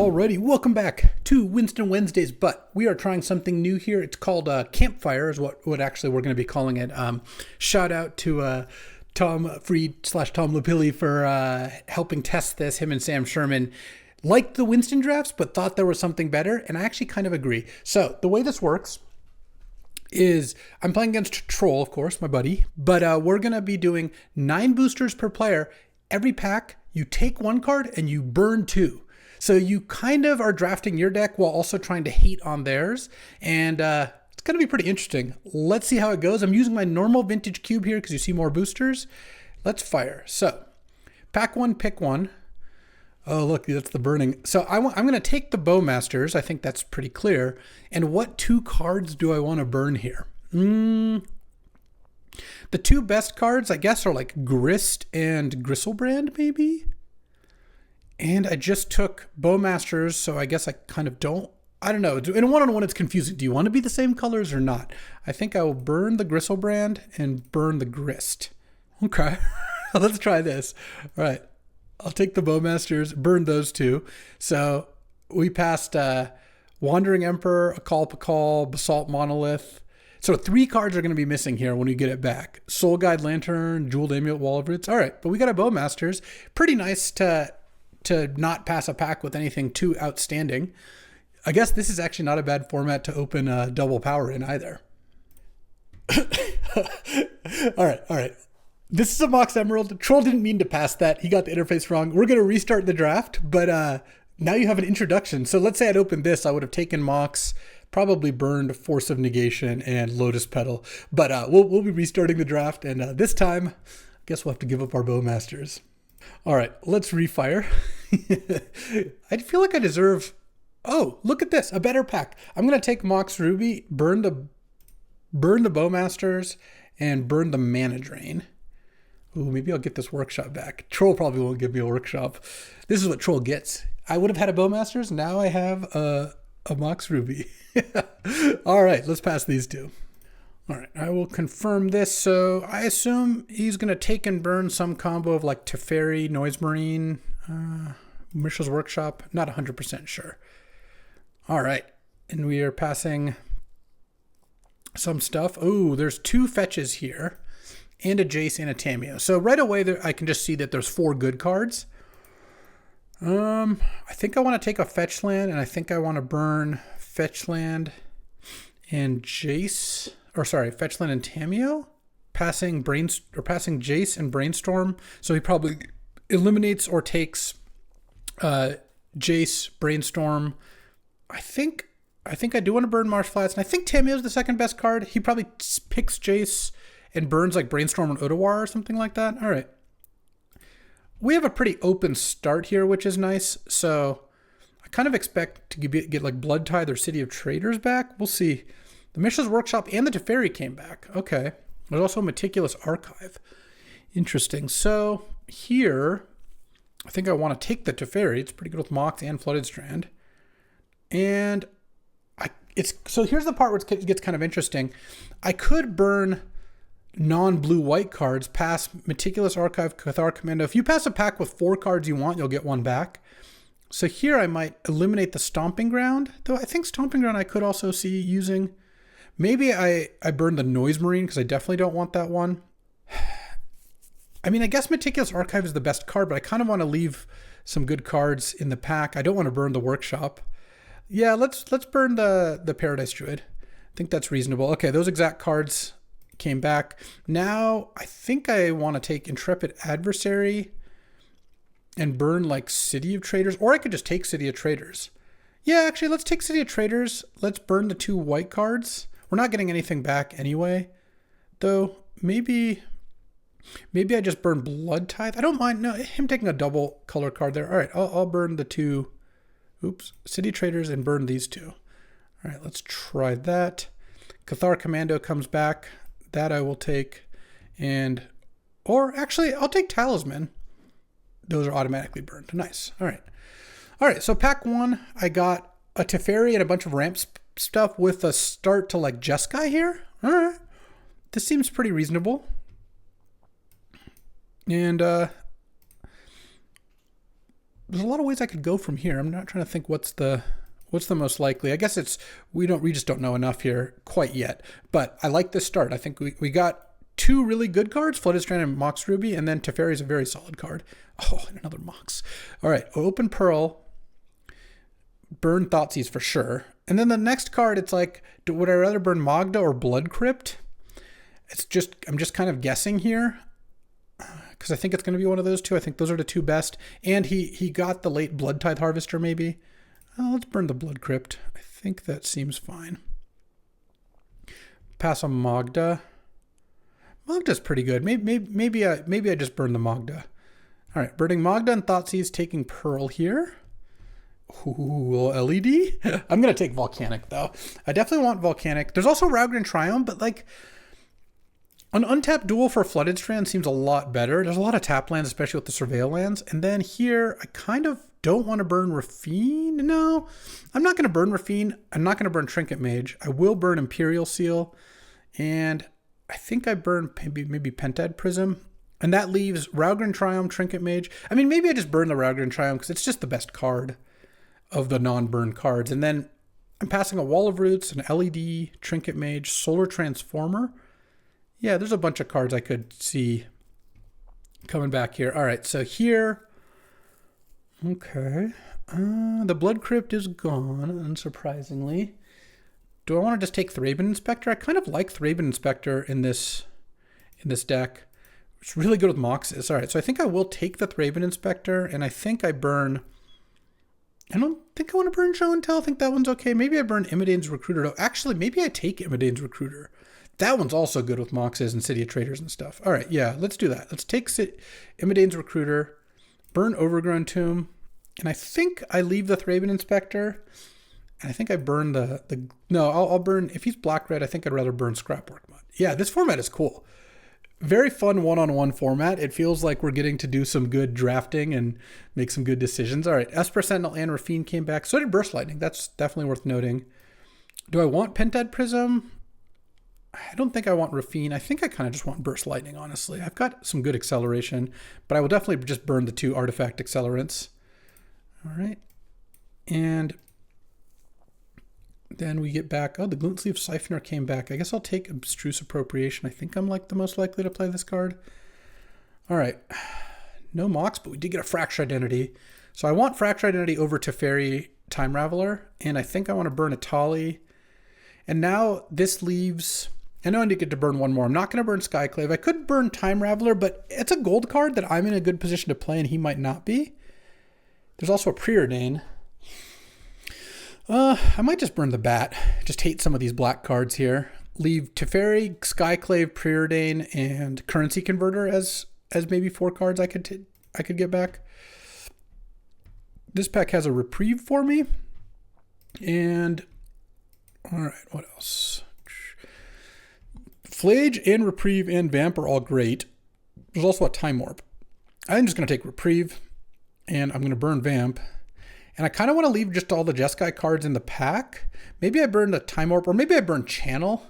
Alrighty, welcome back to Winston Wednesdays, but we are trying something new here. It's called Campfire is what actually we're going to be calling it. Shout out to Tom Freed / Tom LaPille for helping test this. Him and Sam Sherman liked the Winston drafts, but thought there was something better, and I actually kind of agree. So the way this works is I'm playing against Troll, of course, my buddy, but we're going to be doing 9 boosters per player. Every pack, you take 1 card and you burn 2. So you kind of are drafting your deck while also trying to hate on theirs. And it's going to be pretty interesting. Let's see how it goes. I'm using my normal vintage cube here because you see more boosters. Let's fire. So pack 1, pick 1. Oh, look, that's the burning. So I'm going to take the Bowmasters. I think that's pretty clear. And what 2 cards do I want to burn here? The 2 best cards, I guess, are like Grist and Gristlebrand, maybe? And I just took Bowmasters, so I guess I kind of don't. I don't know. In a one-on-one, it's confusing. Do you want to be the same colors or not? I think I will burn the Gristlebrand and burn the Grist. Okay, let's try this. All right, I'll take the Bowmasters, burn those 2. So we passed Wandering Emperor, Akal, Basalt Monolith. So 3 cards are going to be missing here when we get it back. Soul Guide Lantern, Jeweled Amulet, Wall of Roots. All right, but we got a Bowmasters. Pretty nice to not pass a pack with anything too outstanding. I guess this is actually not a bad format to open double power in either. All right. This is a Mox Emerald. Troll didn't mean to pass that. He got the interface wrong. We're going to restart the draft, but now you have an introduction. So let's say I'd opened this. I would have taken Mox, probably burned Force of Negation and Lotus Petal. But we'll be restarting the draft, and this time, I guess we'll have to give up our Bowmasters. All right, let's refire. I feel like I deserve... Oh, look at this, a better pack. I'm going to take Mox Ruby, burn the Bowmasters, and burn the Mana Drain. Ooh, maybe I'll get this workshop back. Troll probably won't give me a workshop. This is what Troll gets. I would have had a Bowmasters, now I have a Mox Ruby. All right, let's pass these 2. All right, I will confirm this. So I assume he's going to take and burn some combo of like Teferi, Noise Marine, Mishra's Workshop. Not 100% sure. All right, and we are passing some stuff. Oh, there's 2 fetches here and a Jace and a Tamiyo. So right away there, I can just see that there's 4 good cards. I think I want to take a fetch land, and I think I want to burn fetch land and Jace. Or sorry, Fetchland and Tamiyo, passing Jace and Brainstorm. So he probably eliminates or takes Jace, Brainstorm. I think I do want to burn Marsh Flats, and I think Tamiyo's the second best card. He probably picks Jace and burns like Brainstorm and Otawar or something like that. All right. We have a pretty open start here, which is nice. So I kind of expect to get like Blood Tithe or City of Traders back. We'll see. The Mishra's Workshop and the Teferi came back. Okay. There's also a Meticulous Archive. Interesting. So here, I think I want to take the Teferi. It's pretty good with Mox and Flooded Strand. And so here's the part where it gets kind of interesting. I could burn non-blue-white cards, pass Meticulous Archive, Cathar Commando. If you pass a pack with 4 cards you want, you'll get 1 back. So here I might eliminate the Stomping Ground, though I think Stomping Ground I could also see using. Maybe I burn the Noise Marine because I definitely don't want that one. I mean, I guess Meticulous Archive is the best card, but I kind of want to leave some good cards in the pack. I don't want to burn the Workshop. Yeah, let's burn the Paradise Druid. I think that's reasonable. Okay, those exact cards came back. Now, I think I want to take Intrepid Adversary and burn like City of Traders, or I could just take City of Traders. Yeah, actually, let's take City of Traders. Let's burn the 2 white cards. We're not getting anything back anyway, though. Maybe I just burn Blood Tithe. I don't mind him taking a double color card there. All right, I'll burn the 2. City Traders and burn these 2. All right, let's try that. Cathar Commando comes back. That I will take, or actually, I'll take Talisman. Those are automatically burned. Nice. All right. So pack 1, I got a Teferi and a bunch of ramp stuff with a start to like Jeskai here. All right. This seems pretty reasonable. And there's a lot of ways I could go from here. I'm not trying to think what's the most likely. I guess it's we just don't know enough here quite yet. But I like this start. I think we got two really good cards, Flooded Strand and Mox Ruby, and then Teferi is a very solid card. Oh, and another Mox. All right, Open Pearl, burn Thoughtseize for sure. And then the next card, it's like, would I rather burn Magda or Blood Crypt? I'm just kind of guessing here because I think it's going to be one of those two. I think those are the two best. And he got the late Blood Tithe Harvester maybe. Oh, let's burn the Blood Crypt. I think that seems fine. Pass on Magda. Magda's pretty good. Maybe I just burn the Magda. All right, burning Magda and Thoughtseize, taking Pearl here. Ooh, LED. I'm gonna take Volcanic though. I definitely want Volcanic. There's also Raugrin Triumph, but like an untapped duel for Flooded Strand seems a lot better. There's a lot of tap lands, especially with the Surveil lands. And then here, I kind of don't want to burn Raffine. No, I'm not gonna burn Raffine. I'm not gonna burn Trinket Mage. I will burn Imperial Seal, and I think I burn maybe Pentad Prism. And that leaves Raugrin Triumph, Trinket Mage. I mean, maybe I just burn the Raugrin Triumph because it's just the best card of the non-burn cards. And then I'm passing a Wall of Roots, an LED, Trinket Mage, Solar Transformer. Yeah, there's a bunch of cards I could see coming back here. All right, so here, okay. The Blood Crypt is gone, unsurprisingly. Do I want to just take Thraben Inspector? I kind of like Thraben Inspector in this deck. It's really good with Moxes. All right, so I think I will take the Thraben Inspector, and I think I burn... I don't think I want to burn Show and Tell. I think that one's okay. Maybe I burn Imidane's Recruiter. No, actually, maybe I take Imidane's Recruiter. That one's also good with Moxes and City of Traders and stuff. All right, yeah, let's do that. Let's take Imidane's Recruiter, burn Overgrown Tomb, and I think I leave the Thraben Inspector, and I think I burn I'll burn, if he's black-red, I think I'd rather burn Scrapwork Mud. Yeah, this format is cool. Very fun one-on-one format. It feels like we're getting to do some good drafting and make some good decisions. All right, Esper Sentinel and Raffine came back. So did Burst Lightning. That's definitely worth noting. Do I want Pentad Prism? I don't think I want Raffine. I think I kind of just want Burst Lightning, honestly. I've got some good acceleration, but I will definitely just burn the two artifact accelerants. All right. And then we get back. Oh, the Glint Sleeve Siphoner came back. I guess I'll take Abstruse Appropriation. I think I'm like the most likely to play this card. All right. No Mox, but we did get a Fracture Identity. So I want Fracture Identity over Teferi Time Raveler, and I think I want to burn Atali. And now this leaves... I know I need to get to burn one more. I'm not going to burn Skyclave. I could burn Time Raveler, but it's a gold card that I'm in a good position to play, and he might not be. There's also a Preordain. I might just burn the Bat. Just hate some of these black cards here. Leave Teferi, Skyclave, Preordain, and Currency Converter as maybe 4 cards I could get back. This pack has a Reprieve for me. And all right, what else? Flage and Reprieve and Vamp are all great. There's also a Time Warp. I'm just going to take Reprieve, and I'm going to burn Vamp. And I kind of want to leave just all the Jeskai cards in the pack. Maybe I burn the Time Warp, or maybe I burn Channel.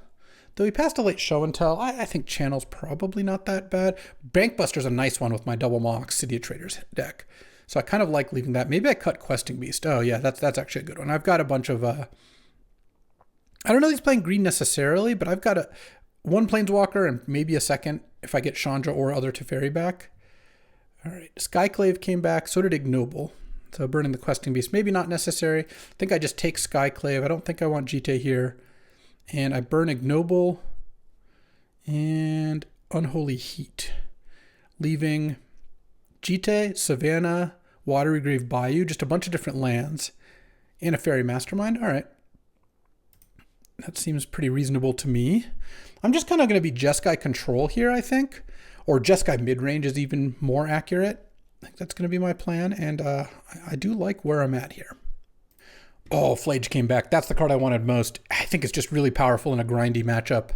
Though he passed a late Show and Tell, I think Channel's probably not that bad. Bankbuster's a nice one with my double Mox City of Traders deck. So I kind of like leaving that. Maybe I cut Questing Beast. Oh yeah, that's actually a good one. I've got a bunch of... I don't know if he's playing green necessarily, but I've got one Planeswalker and maybe a second if I get Chandra or other Teferi back. All right, Skyclave came back. So did Ignoble. So burning the Questing Beast, maybe not necessary. I think I just take Skyclave. I don't think I want Jite here. And I burn Ignoble and Unholy Heat, leaving Jite, Savannah, Watery Grave Bayou, just a bunch of different lands, and a Fairy Mastermind. All right. That seems pretty reasonable to me. I'm just kind of going to be Jeskai Control here, I think. Or Jeskai Midrange is even more accurate. I think that's going to be my plan, and I do like where I'm at here. Oh, Flage came back. That's the card I wanted most. I think it's just really powerful in a grindy matchup.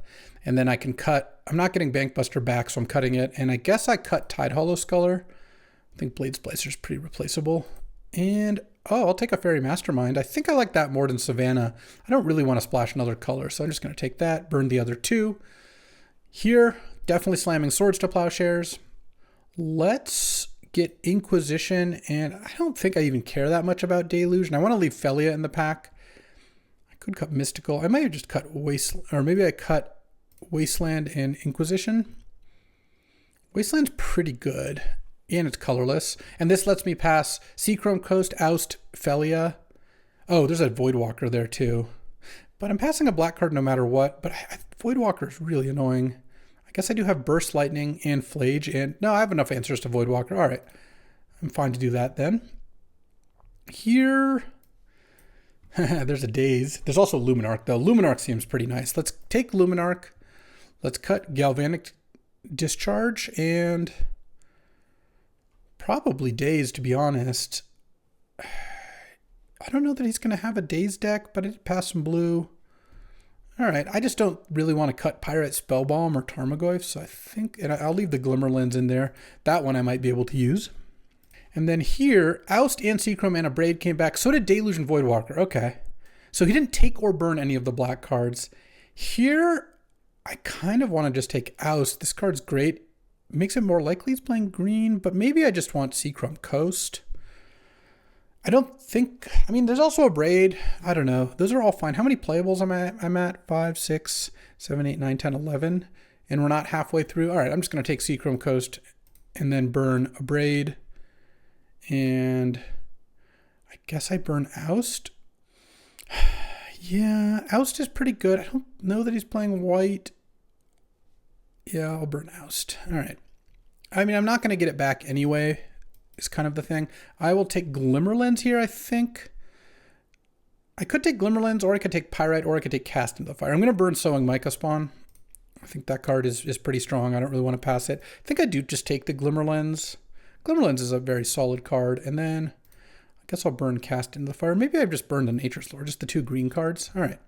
And then I can cut... I'm not getting Bankbuster back, so I'm cutting it. And I guess I cut Tide Hollow Sculler. I think Blade Splicer is pretty replaceable. And, oh, I'll take a Fairy Mastermind. I think I like that more than Savannah. I don't really want to splash another color, so I'm just going to take that, burn the other two. Here, definitely slamming Swords to Plowshares. Let's get Inquisition, and I don't think I even care that much about Deluge. And I want to leave Felia in the pack. I could cut Mystical. I might have just cut Wasteland, or maybe I cut Wasteland and Inquisition. Wasteland's pretty good, and it's colorless. And this lets me pass Seachrome Coast, Oust, Felia. Oh, there's a Voidwalker there too. But I'm passing a black card no matter what. But Voidwalker is really annoying. I guess I do have Burst Lightning and Flage. And no, I have enough answers to Voidwalker. All right. I'm fine to do that then. Here, there's a Daze. There's also Luminarch though. Luminarch seems pretty nice. Let's take Luminarch. Let's cut Galvanic Discharge and probably Daze, to be honest. I don't know that he's going to have a Daze deck, but I did pass some blue. All right, I just don't really want to cut Pyrite Spellbomb or Tarmogoyf, so I think, and I'll leave the Glimmer Lens in there. That one I might be able to use. And then here, Oust and Seachrome and a Braid came back. So did Deluge and Voidwalker. Okay. So he didn't take or burn any of the black cards. Here, I kind of want to just take Oust. This card's great. Makes it more likely he's playing green, but maybe I just want Seachrome Coast. I don't think, I mean, there's also a Braid. I don't know. Those are all fine. How many playables I'm at? 5, 6, 7, 8, 9, 10, 11. And we're not halfway through. All right, I'm just going to take Seachrome Coast and then burn a Braid. And I guess I burn Oust. Yeah, Oust is pretty good. I don't know that he's playing white. Yeah, I'll burn Oust. All right. I mean, I'm not going to get it back anyway, is kind of the thing. I will take Glimmer Lens here, I think. I could take Glimmer Lens, or I could take Pyrite, or I could take Cast into the Fire. I'm going to burn Sowing Mica Spawn. I think that card is pretty strong. I don't really want to pass it. I think I do just take the Glimmer Lens. Glimmer Lens is a very solid card. And then I guess I'll burn Cast into the Fire. Maybe I've just burned the Nature's Lore, just the 2 green cards. All right.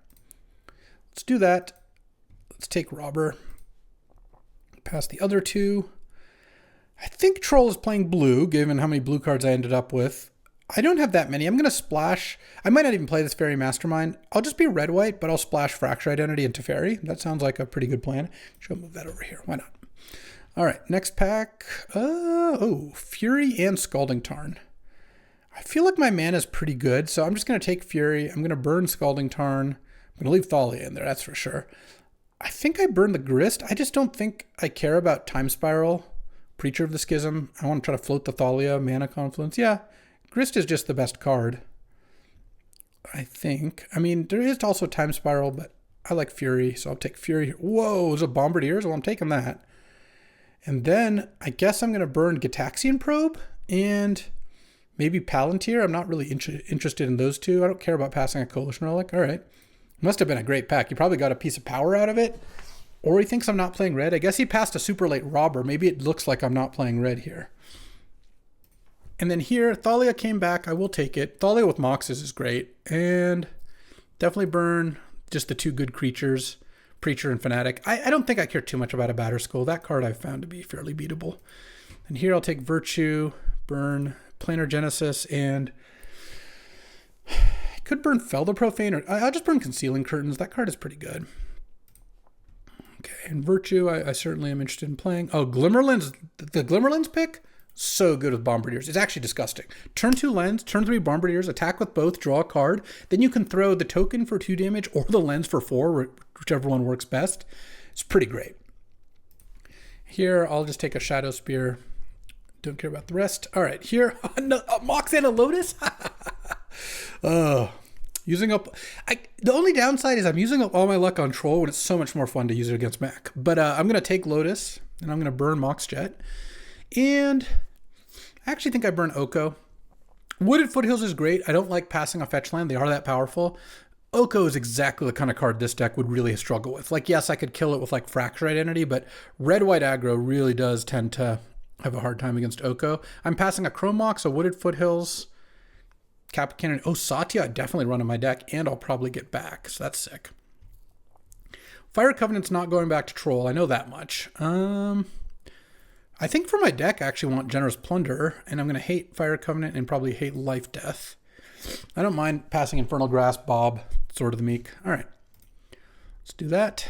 Let's do that. Let's take Robber. Pass the other 2. I think Troll is playing blue, given how many blue cards I ended up with. I don't have that many. I'm going to splash. I might not even play this Fairy Mastermind. I'll just be red-white, but I'll splash Fracture Identity into Fairy. That sounds like a pretty good plan. Should move that over here. Why not? All right, next pack. Fury and Scalding Tarn. I feel like my mana is pretty good, so I'm just going to take Fury. I'm going to burn Scalding Tarn. I'm going to leave Thalia in there, that's for sure. I think I burned the Grist. I just don't think I care about Time Spiral, Preacher of the Schism. I want to try to float the Thalia, Mana Confluence. Yeah, Grist is just the best card, I think. I mean, there is also Time Spiral, but I like Fury, so I'll take Fury. Whoa, is it Bombardiers? Well, I'm taking that. And then I guess I'm going to burn Gitaxian Probe and maybe Palantir. I'm not really interested in those 2. I don't care about passing a Coalition Relic. All right. Must have been a great pack. He probably got a piece of power out of it. Or he thinks I'm not playing red. I guess he passed a super late Robber. Maybe it looks like I'm not playing red here. And then here, Thalia came back. I will take it. Thalia with Moxes is great. And definitely burn just the 2 good creatures. Preacher and Fanatic. I don't think I care too much about a Batterskull. That card I've found to be fairly beatable. And here I'll take Virtue, burn Planar Genesis, and I could burn Fel the Profane, or I'll just burn Concealing Curtains. That card is pretty good. Okay, and Virtue I certainly am interested in playing. Oh, Glimmer Lens. The Glimmer Lens pick? So good with Bombardiers. It's actually disgusting. Turn 2 Lens, turn 3 Bombardiers, attack with both, draw a card. Then you can throw the token for 2 damage or the Lens for 4, whichever one works best. It's pretty great. Here, I'll just take a Shadow Spear. Don't care about the rest. All right, here, Mox and a Lotus? Using up... the only downside is I'm using up all my luck on Troll when it's so much more fun to use it against Mac. But I'm going to take Lotus, and I'm going to burn Mox Jet. And I actually think I burn Oko. Wooded Foothills is great. I don't like passing a fetch land. They are that powerful. Oko is exactly the kind of card this deck would really struggle with. Like, yes, I could kill it with like Fracture Identity, but red-white aggro really does tend to have a hard time against Oko. I'm passing a Chrome Mox, a Wooded Foothills, Cap Cannon. Oh, Satya I definitely run in my deck, and I'll probably get back, so that's sick. Fire Covenant's not going back to Troll. I know that much. I think for my deck, I actually want Generous Plunder, and I'm going to hate Fire Covenant and probably hate Life Death. I don't mind passing Infernal Grasp, Bob, Sword of the Meek. All right, let's do that.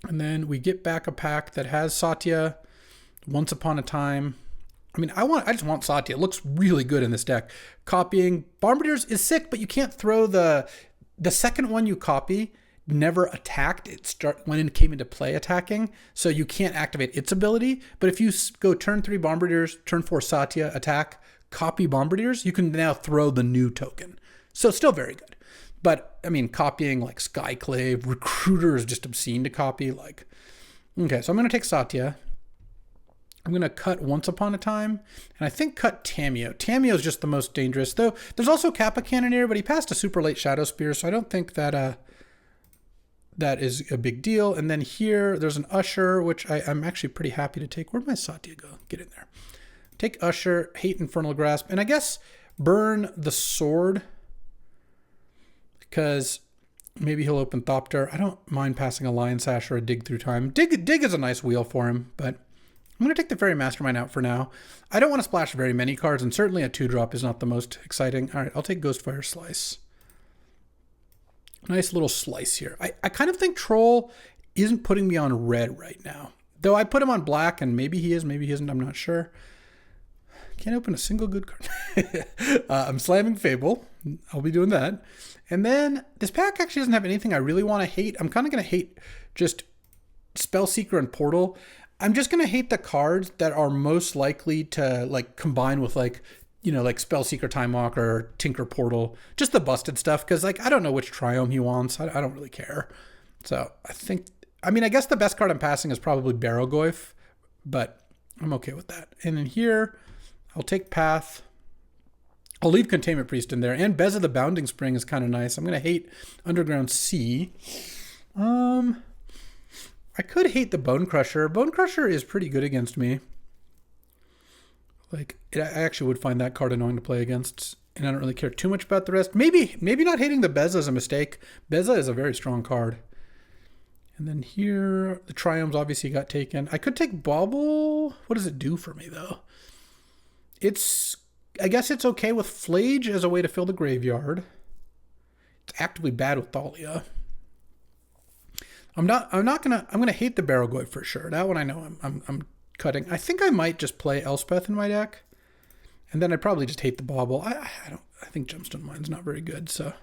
And then we get back a pack that has Satya, Once Upon a Time, I mean, I just want Satya. It looks really good in this deck. Copying Bombardiers is sick, but you can't throw the second one you copy never attacked. When it came into play attacking, so you can't activate its ability. But if you go turn 3 Bombardiers, turn 4 Satya, attack, copy Bombardiers, you can now throw the new token. So still very good. But I mean, copying like Skyclave, Recruiter is just obscene to copy. Like, okay, so I'm gonna take Satya. I'm going to cut Once Upon a Time, and I think cut Tameo. Tameo is just the most dangerous, though there's also Kappa Cannoneer, but he passed a super late Shadow Spear, so I don't think that that is a big deal. And then here, there's an Usher, which I'm actually pretty happy to take. Where'd my Satya go? Get in there. Take Usher, hate Infernal Grasp, and I guess burn the Sword, because maybe he'll open Thopter. I don't mind passing a Lion Sash or a Dig Through Time. Dig is a nice wheel for him, but I'm going to take the Fairy Mastermind out for now. I don't want to splash very many cards, and certainly a 2-drop is not the most exciting. All right, I'll take Ghostfire Slice. Nice little slice here. I kind of think Troll isn't putting me on red right now. Though I put him on black, and maybe he is, maybe he isn't, I'm not sure. Can't open a single good card. I'm slamming Fable. I'll be doing that. And then this pack actually doesn't have anything I really want to hate. I'm kind of going to hate just Spellseeker and Portal. I'm just going to hate the cards that are most likely to like combine with like, you know, like Spellseeker, Time Walk, or Tinker Portal. Just the busted stuff, because like I don't know which Triome he wants. I don't really care. So I guess the best card I'm passing is probably Barrogoyf, but I'm okay with that. And then here, I'll take Path. I'll leave Containment Priest in there. And Beza the Bounding Spring is kind of nice. I'm going to hate Underground Sea. I could hate the Bone Crusher. Bone Crusher is pretty good against me. Like, I actually would find that card annoying to play against, and I don't really care too much about the rest. Maybe not hating the Beza is a mistake. Beza is a very strong card. And then here, the Triomes obviously got taken. I could take Bauble. What does it do for me, though? I guess it's okay with Flage as a way to fill the graveyard. It's actively bad with Thalia. I'm gonna hate the Barrogoyf for sure. That one I know I'm cutting. I think I might just play Elspeth in my deck, and then I'd probably just hate the Bauble. I think Gemstone Mine's not very good, so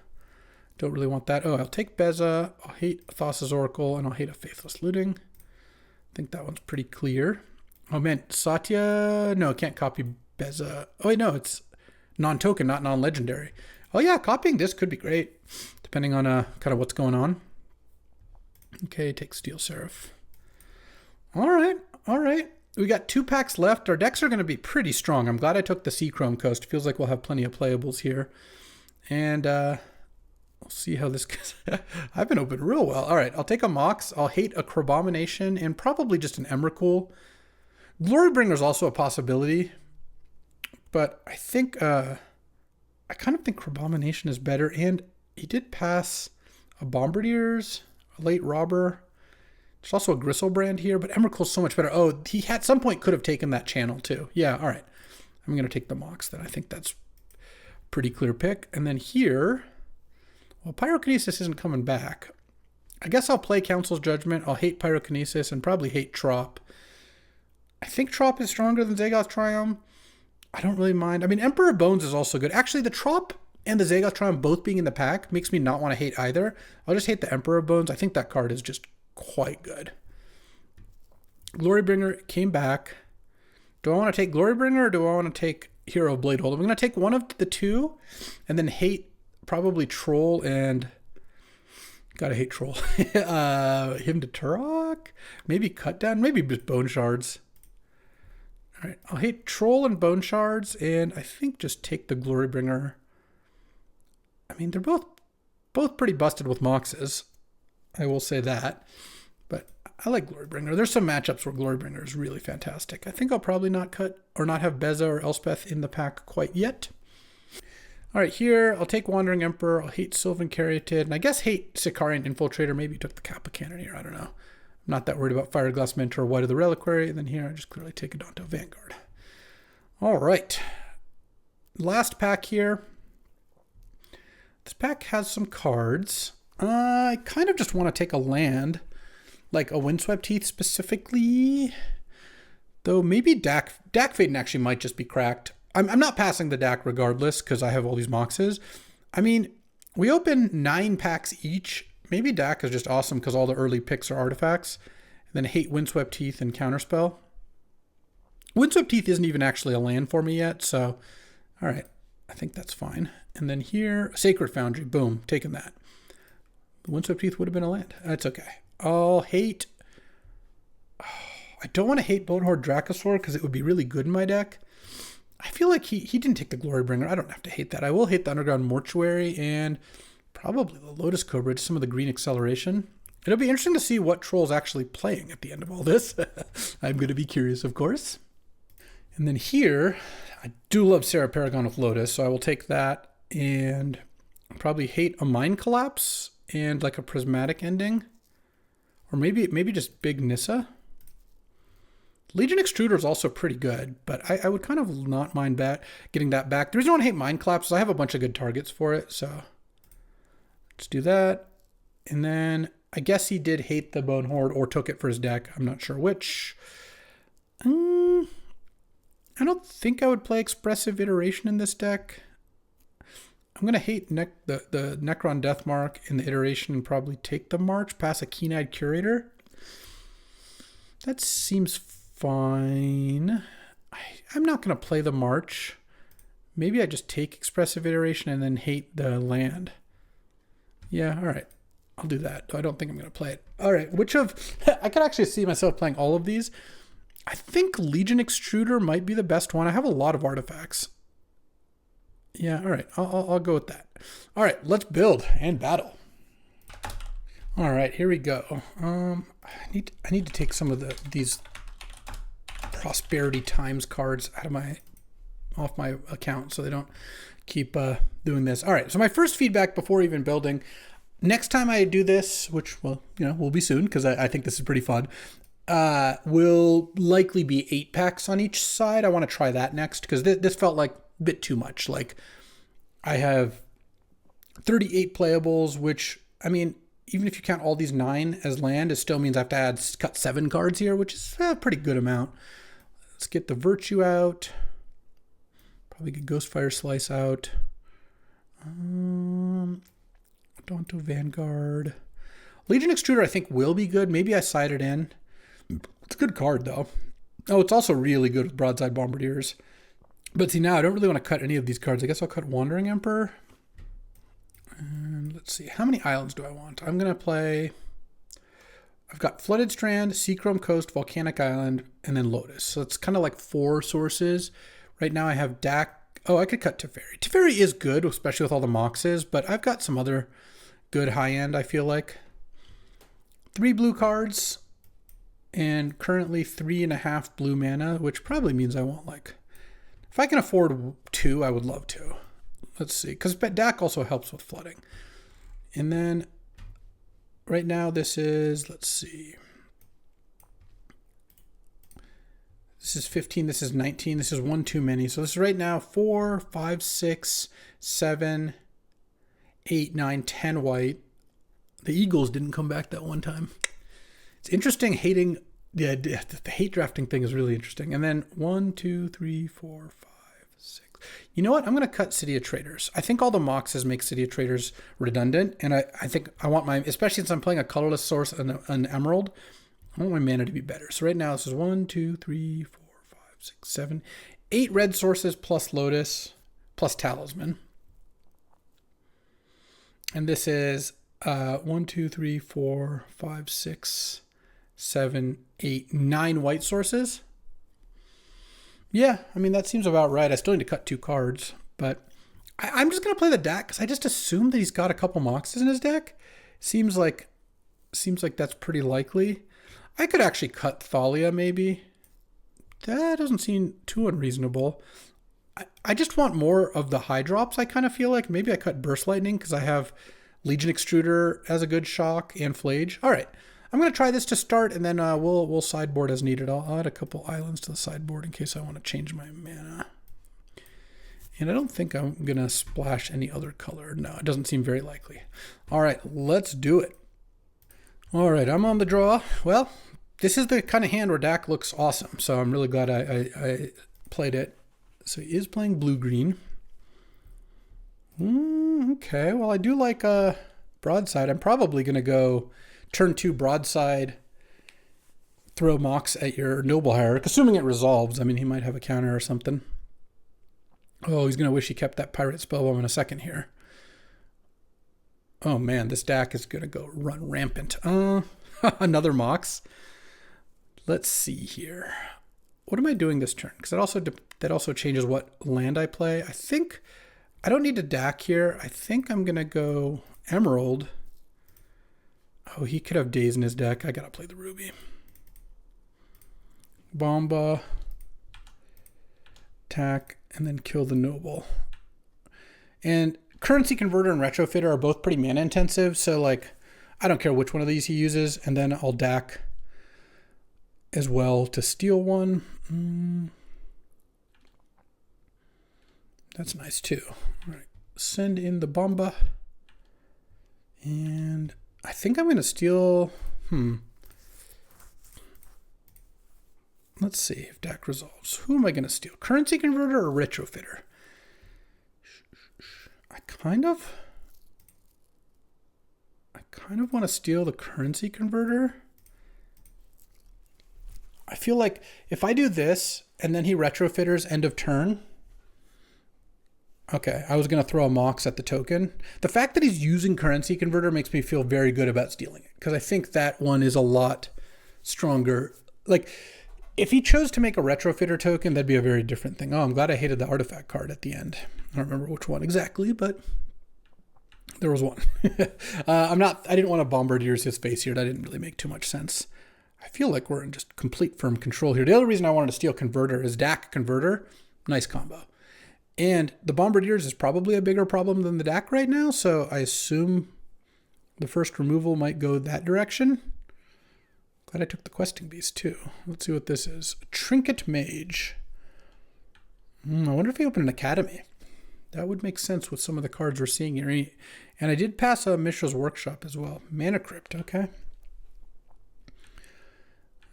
don't really want that. Oh, I'll take Beza. I'll hate Thassa's Oracle, and I'll hate a Faithless Looting. I think that one's pretty clear. Oh man, Satya. No, can't copy Beza. Oh wait, no, it's non-token, not non-legendary. Oh yeah, copying this could be great, depending on kind of what's going on. Okay, take Steel Seraph. All right. We got 2 packs left. Our decks are going to be pretty strong. I'm glad I took the Seachrome Coast. Feels like we'll have plenty of playables here. And we'll see how this goes. I've been open real well. All right, I'll take a Mox. I'll hate a Crabomination and probably just an Emrakul. Glorybringer is also a possibility. But I think, I kind of think Crabomination is better. And he did pass a Bombardiers, a late Robber. There's also a Gristlebrand here, but Emrakul's so much better. Oh, he at some point could have taken that channel too. Yeah, all right. I'm going to take the Mox then. I think that's a pretty clear pick. And then here, well, Pyrokinesis isn't coming back. I guess I'll play Council's Judgment. I'll hate Pyrokinesis and probably hate Trop. I think Trop is stronger than Zagoth Triumph. I don't really mind. I mean, Emperor of Bones is also good. Actually, the Trop and the Zagoth Triumph both being in the pack makes me not want to hate either. I'll just hate the Emperor of Bones. I think that card is just quite good. Glorybringer came back. Do I want to take Glorybringer or do I want to take Hero of Bladehold? I'm going to take one of the two and then hate probably Troll and... Gotta hate Troll. Him to Turok? Maybe Cut Down? Maybe just Bone Shards. All right, I'll hate Troll and Bone Shards, and I think just take the Glorybringer. I mean, they're both pretty busted with Moxes. I will say that. But I like Glorybringer. There's some matchups where Glorybringer is really fantastic. I think I'll probably not cut or not have Beza or Elspeth in the pack quite yet. All right, here, I'll take Wandering Emperor. I'll hate Sylvan Caryatid, and I guess hate Sicarian Infiltrator. Maybe took the Kappa Cannoneer. I don't know. I'm not that worried about Fireglass Mentor or White of the Reliquary. And then here, I just clearly take Adonto Vanguard. All right. Last pack here. This pack has some cards. I kind of just want to take a land, like a Windswept Heath specifically. Though maybe Dak Faden actually might just be cracked. I'm not passing the Dak regardless because I have all these Moxes. I mean, we open 9 packs each. Maybe Dak is just awesome because all the early picks are artifacts. And then hate Windswept Teeth and Counterspell. Windswept Teeth isn't even actually a land for me yet, so all right, I think that's fine. And then here, Sacred Foundry, boom, taking that. The Windswept Teeth would have been a land. That's okay. I'll hate... I don't want to hate Bonehorde Dracosaur because it would be really good in my deck. I feel like he didn't take the Glorybringer. I don't have to hate that. I will hate the Underground Mortuary and probably the Lotus Cobra, just some of the green acceleration. It'll be interesting to see what Troll's actually playing at the end of all this. I'm going to be curious, of course. And then here, I do love Sarah Paragon with Lotus, so I will take that and probably hate a Mind Collapse and like a Prismatic Ending. Or maybe just Big Nissa. Legion Extruder is also pretty good, but I would kind of not mind getting that back. The reason I want to hate Mind Collapse is I have a bunch of good targets for it, so let's do that. And then I guess he did hate the Bone Horde or took it for his deck. I'm not sure which. I don't think I would play Expressive Iteration in this deck. I'm going to hate the Necron Deathmark in the Iteration and probably take the March, pass a Keen-Eyed Curator. That seems fine. I'm not going to play the March. Maybe I just take Expressive Iteration and then hate the land. Yeah, all right. I'll do that. I don't think I'm going to play it. All right, I could actually see myself playing all of these. I think Legion Extruder might be the best one. I have a lot of artifacts. Yeah, all right. I'll go with that. All right, let's build and battle. All right, here we go. I need to take some of these Prosperity Times cards off my account so they don't keep doing this. All right, so my first feedback before even building. Next time I do this, which will be soon because I think this is pretty fun. Will likely be 8 packs on each side. I want to try that next because this felt like a bit too much. Like I have 38 playables, which I mean, even if you count all these 9 as land, it still means I have to cut 7 cards here, which is a pretty good amount. Let's get the Virtue out. Probably get Ghostfire Slice out. Donto Vanguard. Legion Extruder I think will be good. Maybe I side it in. It's a good card though. Oh, it's also really good with Broadside Bombardiers. But see, now I don't really want to cut any of these cards. I guess I'll cut Wandering Emperor. And let's see. How many islands do I want? I'm going to play... I've got Flooded Strand, Seachrome Coast, Volcanic Island, and then Lotus. So it's kind of like 4 sources. Right now I have Dak. Oh, I could cut Teferi. Teferi is good, especially with all the Moxes, but I've got some other good high-end, I feel like. 3 blue cards, and currently 3.5 blue mana, which probably means I want like... If I can afford 2, I would love to. Let's see, because Dak also helps with flooding. And then right now this is, let's see. This is 15, this is 19, this is 1 too many. So this is right now 4, 5, 6, 7, 8, 9, 10 white. The Eagles didn't come back that one time. It's interesting hating, the hate drafting thing is really interesting. And then 1, 2, 3, 4, 5, 6. You know what? I'm going to cut City of Traders. I think all the Moxes make City of Traders redundant. And I think I want especially since I'm playing a colorless source and an Emerald, I want my mana to be better. So right now this is 1, 2, 3, 4, 5, 6, 7, 8 red sources plus Lotus plus Talisman. And this is 1, 2, 3, 4, 5, 6, 7, 8, 9 white sources. Yeah, I mean, that seems about right. I still need to cut 2 cards, but I'm just going to play the deck because I just assume that he's got a couple Moxes in his deck. Seems like that's pretty likely. I could actually cut Thalia maybe. That doesn't seem too unreasonable. I just want more of the high drops, I kind of feel like. Maybe I cut Burst Lightning because I have Legion Extruder as a good shock and Flage. All right. I'm going to try this to start, and then we'll sideboard as needed. I'll add a couple islands to the sideboard in case I want to change my mana. And I don't think I'm going to splash any other color. No, it doesn't seem very likely. All right, let's do it. All right, I'm on the draw. Well, this is the kind of hand where Dak looks awesome. So I'm really glad I played it. So he is playing blue-green. Okay, well, I do like broadside. I'm probably going to go turn 2 broadside, throw Mox at your Noble Hierarch, assuming it resolves. I mean, he might have a counter or something. Oh, he's going to wish he kept that Pirate Spellbomb in a second here. Oh, man, this Dak is going to go run rampant. Another Mox. Let's see here. What am I doing this turn? Because that also changes what land I play. I think I don't need a Dak here. I think I'm going to go Emerald. Oh, he could have Daze in his deck. I got to play the Ruby. Bomba. Attack. And then kill the Noble. And Currency Converter and Retrofitter are both pretty mana intensive. So, like, I don't care which one of these he uses. And then I'll Dak as well to steal one. That's nice too. All right, send in the Bomba. And I think I'm going to steal... Let's see if Dak resolves. Who am I going to steal? Currency Converter or Retrofitter? I kind of want to steal the Currency Converter. I feel like if I do this and then he Retrofitters end of turn... Okay, I was going to throw a Mox at the token. The fact that he's using Currency Converter makes me feel very good about stealing it, because I think that one is a lot stronger. Like, if he chose to make a Retrofitter token, that'd be a very different thing. Oh, I'm glad I hated the artifact card at the end. I don't remember which one exactly, but there was one. I didn't want to Bombardiers his face here. That didn't really make too much sense. I feel like we're in just complete firm control here. The other reason I wanted to steal Converter is Dak Converter. Nice combo. And the Bombardiers is probably a bigger problem than the Dak right now, so I assume the first removal might go that direction. Glad I took the Questing Beast too. Let's see what this is. Trinket Mage. I wonder if he opened an Academy. That would make sense with some of the cards we're seeing here. And I did pass a Mishra's Workshop as well. Mana Crypt, okay.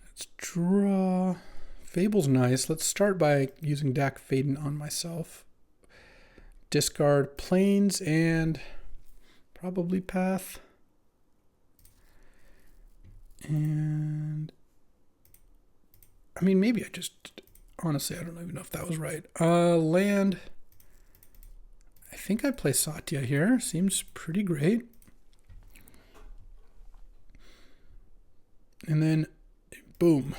Let's draw. Fable's nice. Let's start by using Dak Faden on myself. Discard Plains and probably Path. And I mean, maybe I just, honestly, I don't even know if that was right. Land. I think I play Satya here. Seems pretty great. And then, boom.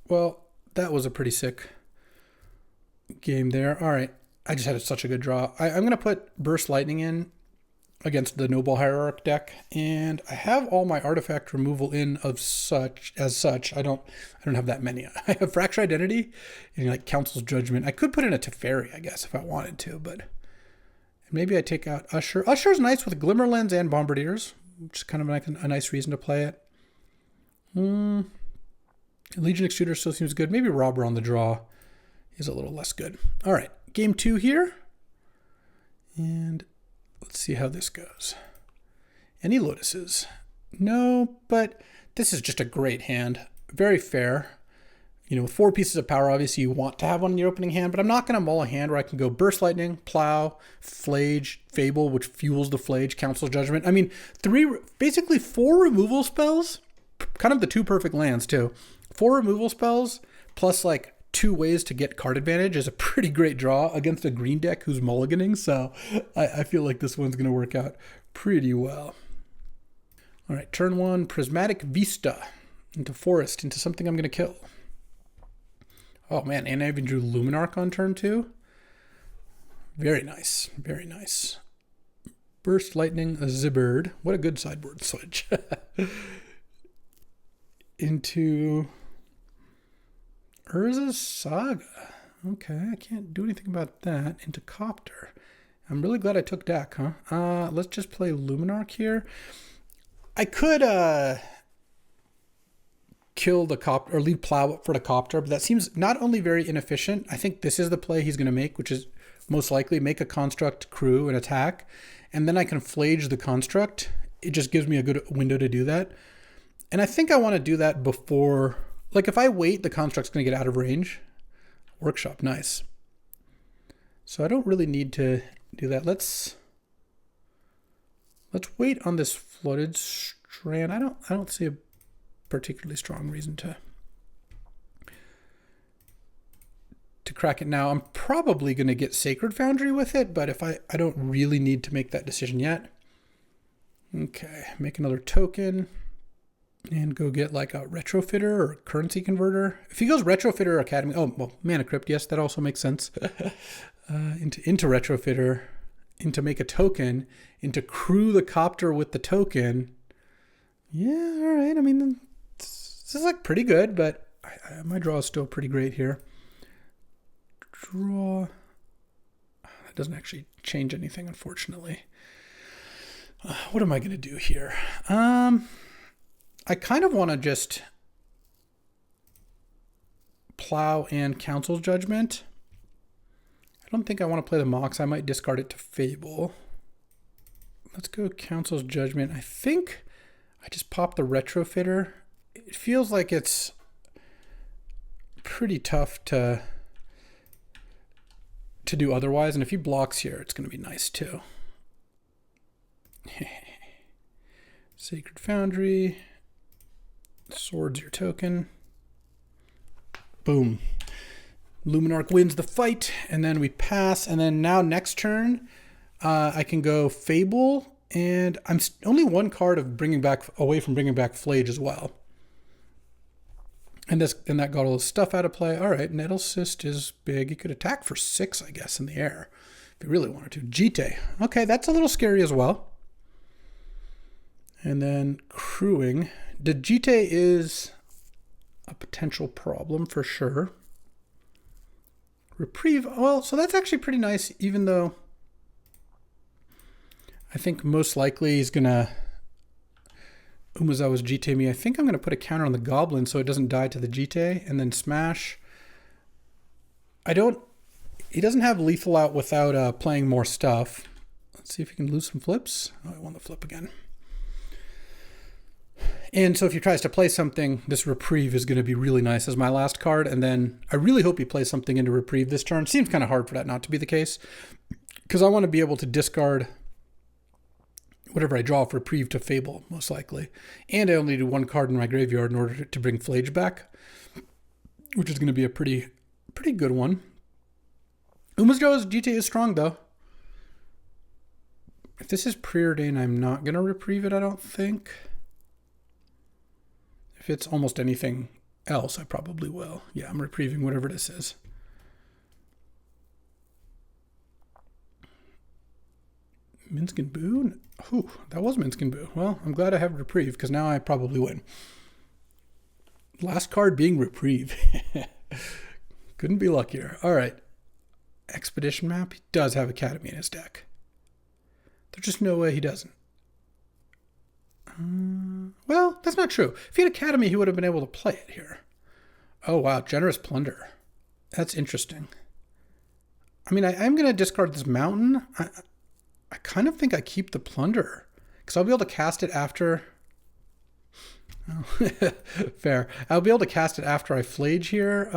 Well, that was a pretty sick game there. All right. I just had such a good draw. I'm going to put Burst Lightning in against the Noble Hierarch deck, and I have all my artifact removal in as such. I don't have that many. I have Fracture Identity and like Council's Judgment. I could put in a Teferi, I guess, if I wanted to, but maybe I take out Usher. Usher's nice with Glimmerlands and Bombardiers, which is kind of like a nice reason to play it. Legion Extruder still seems good. Maybe Robber on the draw is a little less good. All right, game 2 here. And let's see how this goes. Any Lotuses? No, but this is just a great hand. Very fair. You know, with 4 pieces of power, obviously you want to have one in your opening hand, but I'm not going to mull a hand where I can go Burst Lightning, Plow, Flage, Fable, which fuels the Flage, Council Judgment. I mean, basically 4 removal spells, kind of the 2 perfect lands too. 4 removal spells plus like 2 ways to get card advantage is a pretty great draw against a green deck who's mulliganing. So I feel like this one's going to work out pretty well. All right, turn 1, Prismatic Vista into Forest, into something I'm going to kill. Oh man, and I even drew Luminarch on turn 2. Very nice, very nice. Burst Lightning, a Zibbird. What a good sideboard switch. Into Urza's Saga. Okay, I can't do anything about that. Into Copter. I'm really glad I took Dak, huh? Let's just play Luminarch here. I could kill the Copter, or leave Plow up for the Copter, but that seems not only very inefficient. I think this is the play he's going to make, which is most likely make a Construct Crew and attack, and then I can Flage the Construct. It just gives me a good window to do that. And I think I want to do that before, like if I wait, the construct's going to get out of range. Workshop, nice. So I don't really need to do that. Let's wait on this flooded strand. I don't see a particularly strong reason to crack it now. I'm probably going to get Sacred Foundry with it, but if I don't really need to make that decision yet. Okay, make another token and go get like a retrofitter or currency converter. If he goes retrofitter or academy, oh, well, mana crypt, yes, that also makes sense. into retrofitter, into make a token, into crew the copter with the token. Yeah, all right. I mean, this is like pretty good, but my draw is still pretty great here. Draw. That doesn't actually change anything, unfortunately. What am I going to do here? I kind of want to just plow and Council's Judgment. I don't think I want to play the Mox. I might discard it to Fable. Let's go Council's Judgment. I think I just pop the Retrofitter. It feels like it's pretty tough to do otherwise. And if he blocks here, it's going to be nice too. Sacred Foundry. Swords your token. Boom. Luminarch wins the fight, and then we pass. And then now next turn, I can go Fable, and I'm only one card of away from bringing back Flage as well. And that got all the stuff out of play. All right, Nettle Cyst is big. He could attack for 6, I guess, in the air if he really wanted to. Jite. Okay, that's a little scary as well. And then crewing. The Jite is a potential problem for sure. Reprieve. Well, so that's actually pretty nice, even though I think most likely he's going to Umezawa's Jite me. I think I'm going to put a counter on the Goblin so it doesn't die to the Jite, and then smash. He doesn't have lethal out without playing more stuff. Let's see if he can lose some flips. Oh, I won the flip again. And so if he tries to play something, this Reprieve is going to be really nice as my last card. And then I really hope he plays something into Reprieve this turn. Seems kind of hard for that not to be the case, because I want to be able to discard whatever I draw off Reprieve to Fable, most likely. And I only do one card in my graveyard in order to bring Flage back, which is going to be a pretty good one. Umezawa's Jite is strong, though. If this is Preordain, I'm not going to Reprieve it, I don't think. If it's almost anything else, I probably will. Yeah, I'm reprieving whatever this is. Minsk and Boo? Ooh, that was Minsk and Boo. Well, I'm glad I have Reprieve, because now I probably win. Last card being Reprieve. Couldn't be luckier. All right. Expedition map. He does have Academy in his deck. There's just no way he doesn't. Well, that's not true. If he had Academy, he would have been able to play it here. Oh, wow. Generous Plunder. That's interesting. I mean, I'm going to discard this Mountain. I kind of think I keep the Plunder, because I'll be able to cast it after... Oh, fair. I'll be able to cast it after I Flage here.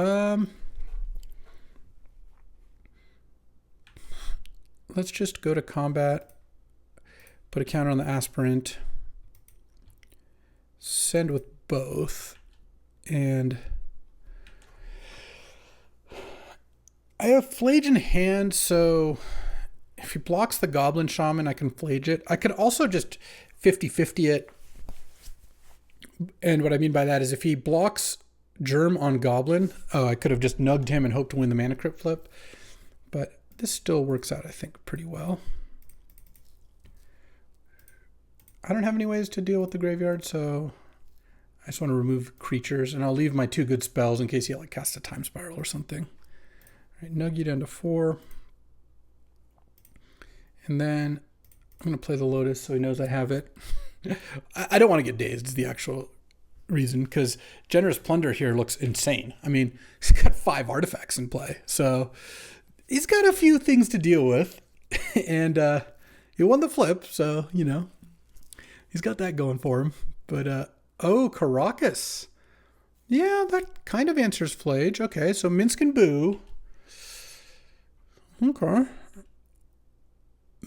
Let's just go to combat. Put a counter on the Aspirant. Send with both, and I have Flage in hand, so if he blocks the Goblin Shaman, I can Flage it. I could also just 50-50 it, and what I mean by that is if he blocks Germ on Goblin, I could have just nugged him and hoped to win the Mana Crypt flip, but this still works out, I think, pretty well. I don't have any ways to deal with the graveyard, so I just want to remove creatures, and I'll leave my 2 good spells in case he like casts a Time Spiral or something. All right, nug you down to 4. And then I'm going to play the Lotus so he knows I have it. I don't want to get dazed is the actual reason, because Generous Plunder here looks insane. I mean, he's got 5 artifacts in play, so he's got a few things to deal with. And he won the flip, so, you know. He's got that going for him. But Oh, Caracas. Yeah, that kind of answers Flage. Okay, so Minsk and Boo. Okay.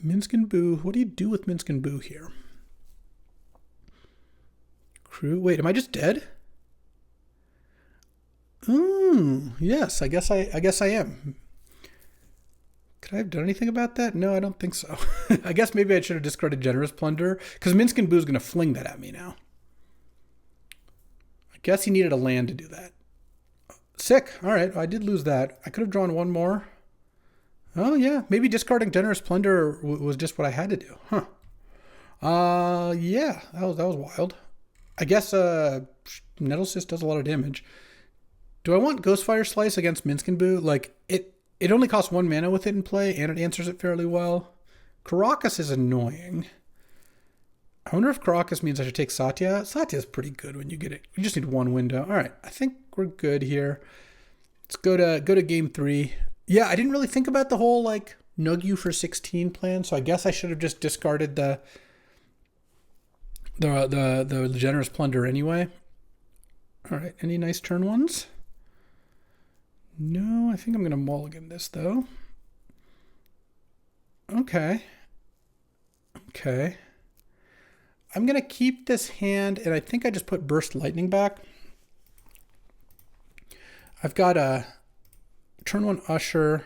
Minsk and Boo. What do you do with Minsk and Boo here? Crew. Wait, am I just dead? Yes, I guess I am. Could I have done anything about that? No, I don't think so. I guess maybe I should have discarded Generous Plunder, because Minsk and Boo is going to fling that at me now. I guess he needed a land to do that. Sick. All right, I did lose that. I could have drawn one more. Oh, yeah. Maybe discarding Generous Plunder was just what I had to do. Huh. Yeah, that was wild. I guess Nettlecyst does a lot of damage. Do I want Ghostfire Slice against Minsk and Boo? Like, it only costs 1 mana with it in play, and it answers it fairly well. Caracas is annoying. I wonder if Caracas means I should take Satya. Satya's pretty good when you get it. You just need 1 window. All right, I think we're good here. Let's go to game 3. Yeah, I didn't really think about the whole, like, nug you for 16 plan, so I guess I should have just discarded the Generous Plunder anyway. All right, any nice turn ones? No, I think I'm going to mulligan this, though. Okay. I'm going to keep this hand, and I think I just put Burst Lightning back. I've got a turn 1 Usher.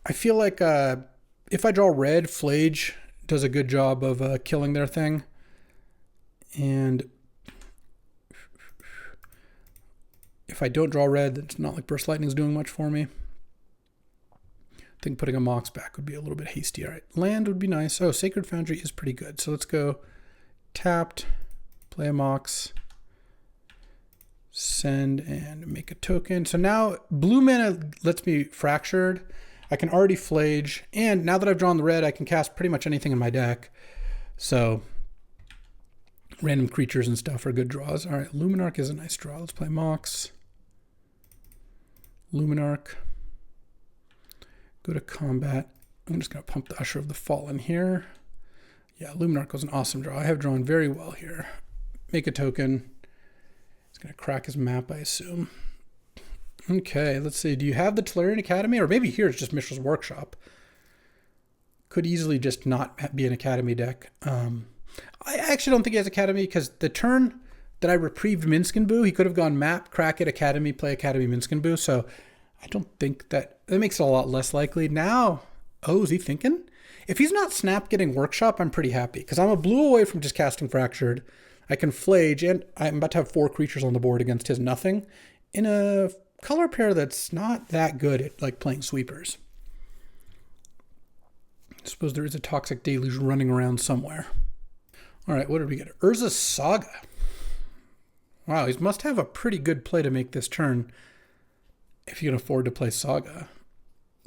I feel like if I draw red, Flage does a good job of killing their thing. And if I don't draw red, it's not like Burst Lightning is doing much for me. I think putting a Mox back would be a little bit hasty. All right, land would be nice. Oh, Sacred Foundry is pretty good. So let's go tapped, play a Mox, send, and make a token. So now blue mana lets me Fractured. I can already Flage. And now that I've drawn the red, I can cast pretty much anything in my deck. So random creatures and stuff are good draws. All right, Luminarch is a nice draw. Let's play Mox. Luminarch. Go to combat. I'm just going to pump the Usher of the Fallen here. Yeah, Luminarch was an awesome draw. I have drawn very well here. Make a token. It's going to crack his map, I assume. Okay, let's see. Do you have the Tolarian Academy? Or maybe here it's just Mishra's Workshop. Could easily just not be an Academy deck. I actually don't think he has Academy because the turn that I reprieved Minsk and Boo, he could have gone map, crack it, Academy, play Academy, Minsk and Boo. So I don't think that makes it a lot less likely. Now, oh, is he thinking? If he's not snap getting Workshop, I'm pretty happy because I'm a blue away from just casting Fractured. I can Flage, and I'm about to have 4 creatures on the board against his nothing in a color pair that's not that good at like playing sweepers. I suppose there is a Toxic Deluge running around somewhere. All right, what did we get? Urza's Saga. Wow, he must have a pretty good play to make this turn if you can afford to play Saga.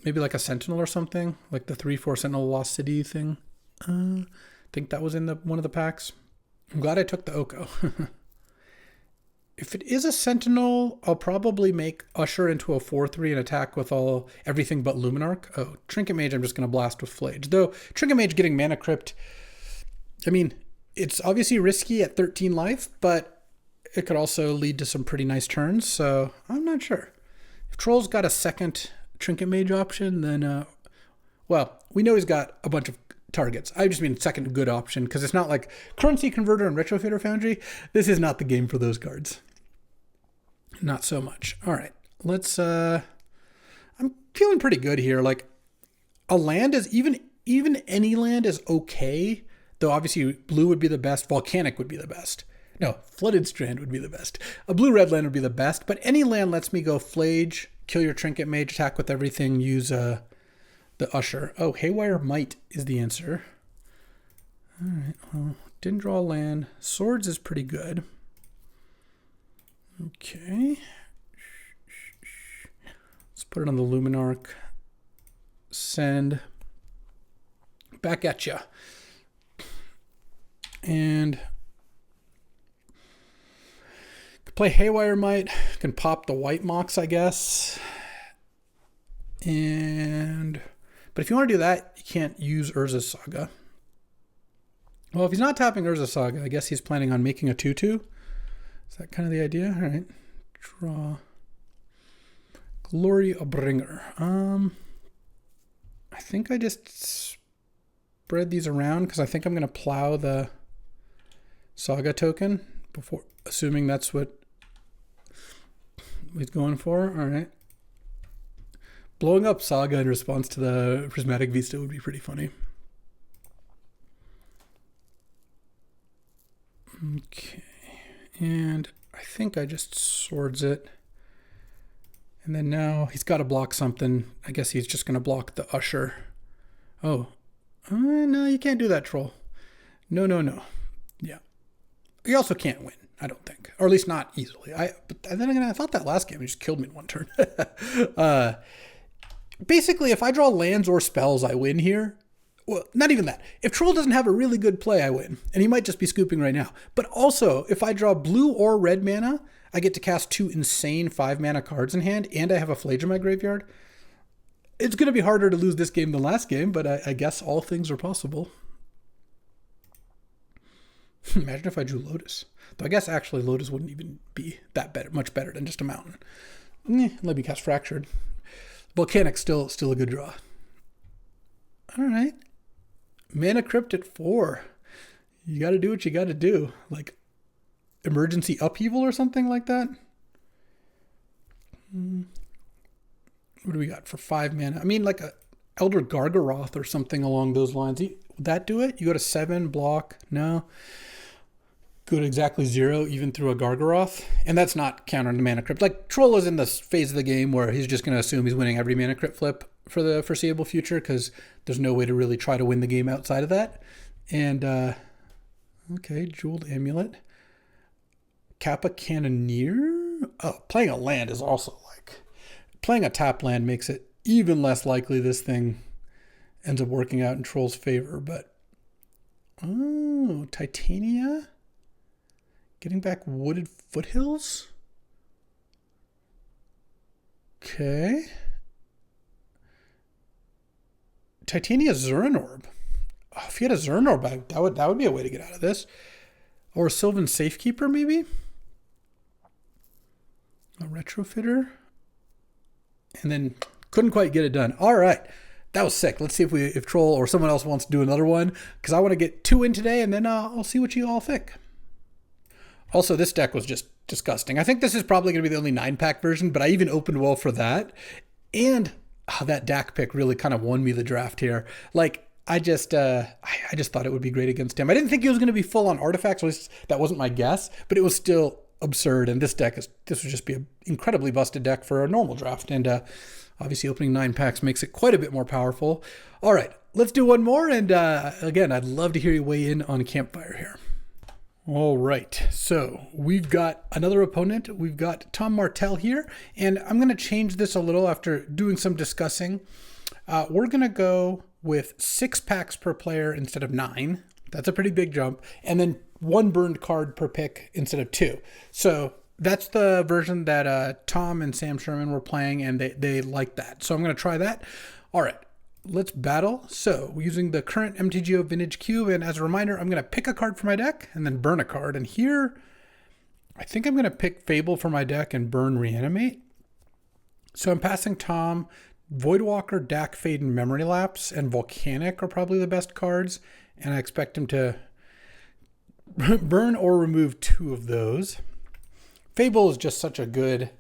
Maybe like a Sentinel or something, like the 3/4 Sentinel Lost City thing. I think that was in one of the packs. I'm glad I took the Oko. If it is a Sentinel, I'll probably make Usher into a 4/3 and attack with everything but Luminarch. Oh, Trinket Mage, I'm just going to blast with Flage. Though Trinket Mage getting Mana Crypt, I mean, it's obviously risky at 13 life, but it could also lead to some pretty nice turns, so I'm not sure. If Troll's got a second Trinket Mage option, then, well, we know he's got a bunch of targets. I just mean second good option, because it's not like Currency Converter and Retrofitter Foundry. This is not the game for those cards. Not so much. All right, let's, I'm feeling pretty good here. Like, a land is, even any land is okay, though obviously blue would be the best, Volcanic would be the best. No, Flooded Strand would be the best. A blue-red land would be the best, but any land lets me go Flage, kill your Trinket Mage, attack with everything, use the Usher. Oh, Haywire Might is the answer. All right, well, didn't draw a land. Swords is pretty good. Okay. Let's put it on the Luminarch. Send. Back at ya. And play Haywire Might. Can pop the White Mox, I guess. But if you want to do that, you can't use Urza's Saga. Well, if he's not tapping Urza's Saga, I guess he's planning on making a 2/2. Is that kind of the idea? All right. Draw. Glory Bringer. I think I just spread these around because I think I'm going to plow the Saga token before, assuming that's what he's going for. All right. Blowing up Saga in response to the Prismatic Vista would be pretty funny. Okay. And I think I just swords it. And then now he's got to block something. I guess he's just going to block the Usher. Oh. No, you can't do that, Troll. No. Yeah. You also can't win, I don't think. Or at least not easily. But then again, I thought that last game he just killed me in one turn. Basically, if I draw lands or spells, I win here. Well, not even that. If Troll doesn't have a really good play, I win. And he might just be scooping right now. But also, if I draw blue or red mana, I get to cast 2 insane 5-mana cards in hand, and I have a Flage in my graveyard. It's going to be harder to lose this game than last game, but I guess all things are possible. Imagine if I drew Lotus. Though I guess actually Lotus wouldn't even be that better, much better than just a mountain. Let me cast Fractured. Volcanic still a good draw. All right. Mana Crypt at 4. You got to do what you got to do. Like emergency upheaval or something like that. What do we got for 5 mana? I mean, like a Elder Gargaroth or something along those lines. Would that do it? You go to 7, block. No. Go to exactly 0, even through a Gargaroth. And that's not countering the Mana Crypt. Like, Troll is in this phase of the game where he's just going to assume he's winning every Mana Crypt flip for the foreseeable future because there's no way to really try to win the game outside of that. And, okay, Jeweled Amulet. Kappa Cannoneer? Oh, playing a land is also like... Playing a tap land makes it even less likely this thing ends up working out in Troll's favor, but... Oh, Titania? Getting back Wooded Foothills? Okay. Titania Zurin Orb. Oh, if you had a Zurin Orb, that would be a way to get out of this. Or a Sylvan Safekeeper, maybe? A Retrofitter? And then couldn't quite get it done. All right. That was sick. Let's see if Troll or someone else wants to do another one, because I want to get 2 in today, and then I'll see what you all think. Also, this deck was just disgusting. I think this is probably going to be the only 9-pack version, but I even opened well for that. And that DAC pick really kind of won me the draft here. Like, I just thought it would be great against him. I didn't think he was going to be full on artifacts. At least that wasn't my guess, but it was still absurd. And this would just be an incredibly busted deck for a normal draft. And obviously opening 9 packs makes it quite a bit more powerful. All right, let's do one more. And again, I'd love to hear you weigh in on Campfire here. All right, so we've got another opponent. We've got Tom Martell here, and I'm going to change this a little after doing some discussing. We're going to go with 6 packs per player instead of 9. That's a pretty big jump. And then 1 burned card per pick instead of 2. So that's the version that Tom and Sam Sherman were playing, and they liked that. So I'm going to try that. All right. Let's battle. So we're using the current MTGO Vintage Cube, and as a reminder, I'm going to pick a card for my deck and then burn a card. And here, I think I'm going to pick Fable for my deck and burn Reanimate. So I'm passing Tom. Voidwalker, Dak Fade, and Memory Lapse, and Volcanic are probably the best cards, and I expect him to burn or remove 2 of those. Fable is just such a good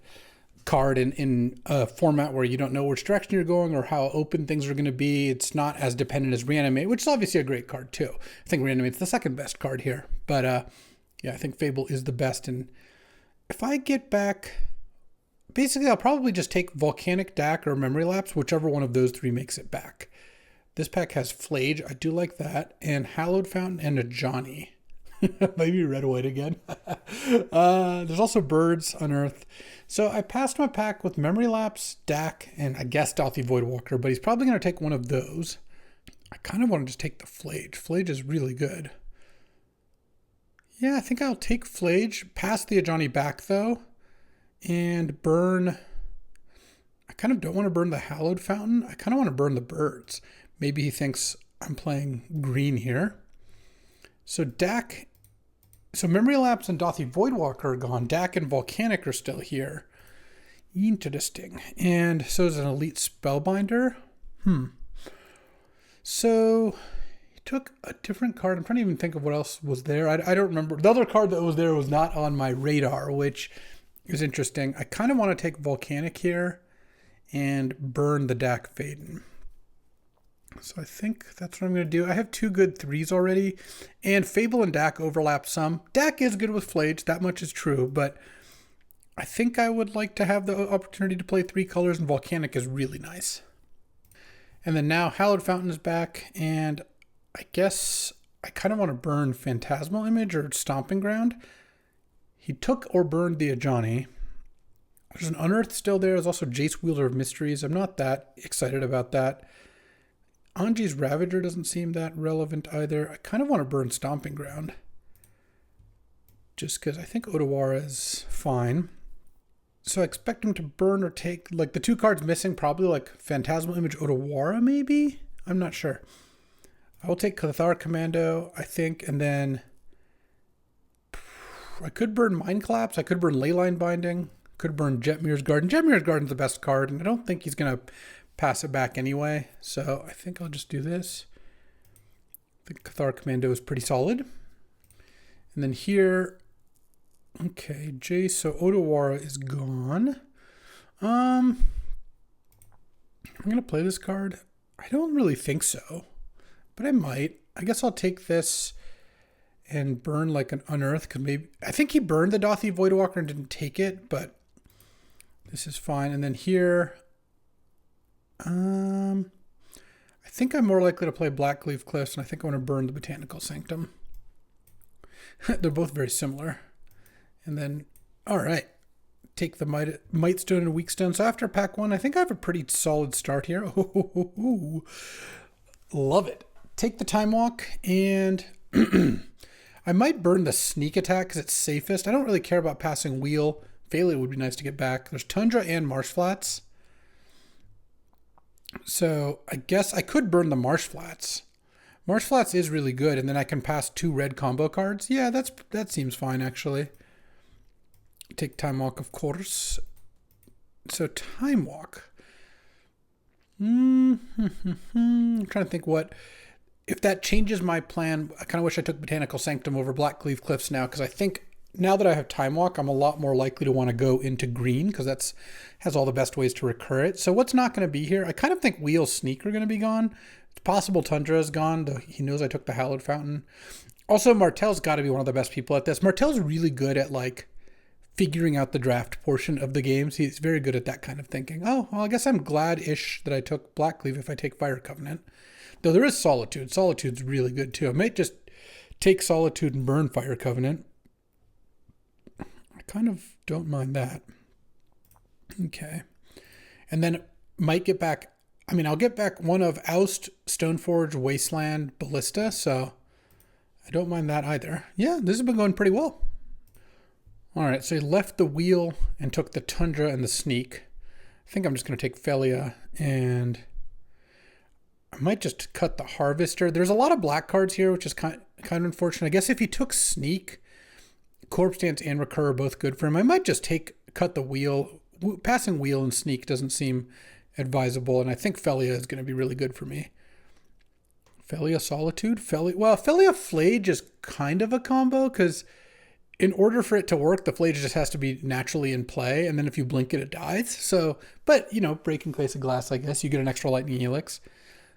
card in a format where you don't know which direction you're going or how open things are going to be. It's not as dependent as Reanimate, which is obviously a great card too. I think Reanimate's the second best card here, but yeah, I think Fable is the best. And if I get back, basically I'll probably just take Volcanic, Dak, or Memory Lapse, whichever one of those 3 makes it back. This pack has Flage, I do like that, and Hallowed Fountain and a Johnny. Maybe red white again. There's also Birds, Unearth. So I passed my pack with Memory Lapse, Dak, and I guess Stealthy Voidwalker, but he's probably going to take one of those. I kind of want to just take the Flage. Flage is really good. Yeah, I think I'll take Flage, pass the Ajani back though, and burn. I kind of don't want to burn the Hallowed Fountain. I kind of want to burn the Birds. Maybe he thinks I'm playing green here. So Dak So Memory Lapse and Dothy Voidwalker are gone. Dak and Volcanic are still here. Interesting. And so is an Elite Spellbinder. So he took a different card. I'm trying to even think of what else was there. I don't remember. The other card that was there was not on my radar, which is interesting. I kind of want to take Volcanic here and burn the Dak Faden. So I think that's what I'm going to do. I have 2 good 3s already, and Fable and Dak overlap some. Dak is good with Flage, that much is true, but I think I would like to have the opportunity to play 3 colors, and Volcanic is really nice. And then now Hallowed Fountain is back, and I guess I kind of want to burn Phantasmal Image or Stomping Ground. He took or burned the Ajani. There's an Unearth still there. There's also Jace Wielder of Mysteries. I'm not that excited about that. Anji's Ravager doesn't seem that relevant either. I kind of want to burn Stomping Ground. Just because I think Otawara is fine. So I expect him to burn or take, like the 2 cards missing, probably like Phantasmal Image Otawara maybe? I'm not sure. I will take Cathar Commando, I think, and then I could burn Mind Collapse. I could burn Leyline Binding. Could burn Jetmir's Garden. Jetmir's Garden's the best card, and I don't think he's going to pass it back anyway. So I think I'll just do this. The Cathar Commando is pretty solid. And then here, okay, Jace, so Otawara is gone. I'm going to play this card. I don't really think so, but I might. I guess I'll take this and burn like an Unearth, because maybe, I think he burned the Dothy Voidwalker and didn't take it, but this is fine. And then here, I think I'm more likely to play Blackleaf Cliffs, and I think I want to burn the Botanical Sanctum. They're both very similar. And then, all right, take the Might Stone and Weak Stone. So after pack 1, I think I have a pretty solid start here. Love it. Take the Time Walk, and I might burn the Sneak Attack because it's safest. I don't really care about passing Wheel. Failure would be nice to get back. There's Tundra and Marsh Flats. So I guess I could burn the Marsh Flats. Marsh Flats is really good, and then I can pass 2 red combo cards. Yeah, that seems fine, actually. Take Time Walk, of course. So Time Walk. I'm trying to think what... If that changes my plan, I kind of wish I took Botanical Sanctum over Blackleaf Cliffs now, because I think now that I have Time Walk, I'm a lot more likely to want to go into green, because that's has all the best ways to recur it. So what's not going to be here? I kind of think Wheel Sneak are going to be gone. It's possible Tundra is gone, though he knows I took the Hallowed Fountain. Also, Martell's got to be one of the best people at this. Martell's really good at, like, figuring out the draft portion of the games. He's very good at that kind of thinking. Oh, well, I guess I'm glad-ish that I took Blackleaf if I take Fire Covenant. Though there is Solitude. Solitude's really good, too. I might just take Solitude and burn Fire Covenant. I kind of don't mind that. Okay. And then might get back... I mean, I'll get back one of Oust, Stoneforge, Wasteland, Ballista, so I don't mind that either. Yeah, this has been going pretty well. All right, so he left the Wheel and took the Tundra and the Sneak. I think I'm just going to take Felia, and I might just cut the Harvester. There's a lot of black cards here, which is kind of unfortunate. I guess if he took Sneak, Corpse Dance and Recur are both good for him. I might just cut the Wheel. Passing Wheel and Sneak doesn't seem advisable, and I think Felia is going to be really good for me. Felia Solitude? Felia Flage is kind of a combo, because in order for it to work, the Flage just has to be naturally in play, and then if you blink it, it dies. So, but, you know, Breaking Case of Glass, I guess, you get an extra Lightning Helix.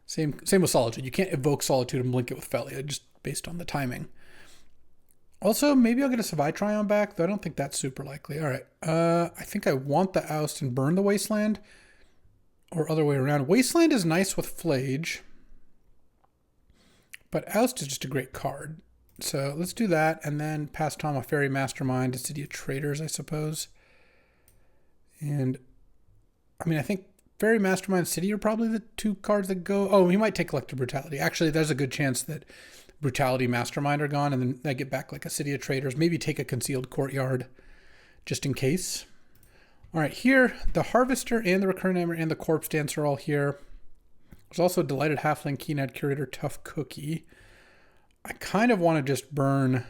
Same with Solitude. You can't evoke Solitude and blink it with Felia, just based on the timing. Also, maybe I'll get a Savitron back, though I don't think that's super likely. All right. I think I want the Oust and burn the Wasteland, or other way around. Wasteland is nice with Flage, but Oust is just a great card. So let's do that, and then pass Tom Fairy Mastermind to City of Traders, I suppose. And, I mean, I think Fairy Mastermind and City are probably the 2 cards that go... Oh, he might take Collective Brutality. Actually, there's a good chance that Brutality, Mastermind are gone, and then I get back like a City of Traders. Maybe take a Concealed Courtyard, just in case. All right, here, the Harvester and the Recurrent Hammer and the Corpse Dance are all here. There's also Delighted Halfling, Keen-Eyed Curator, Tough Cookie. I kind of want to just burn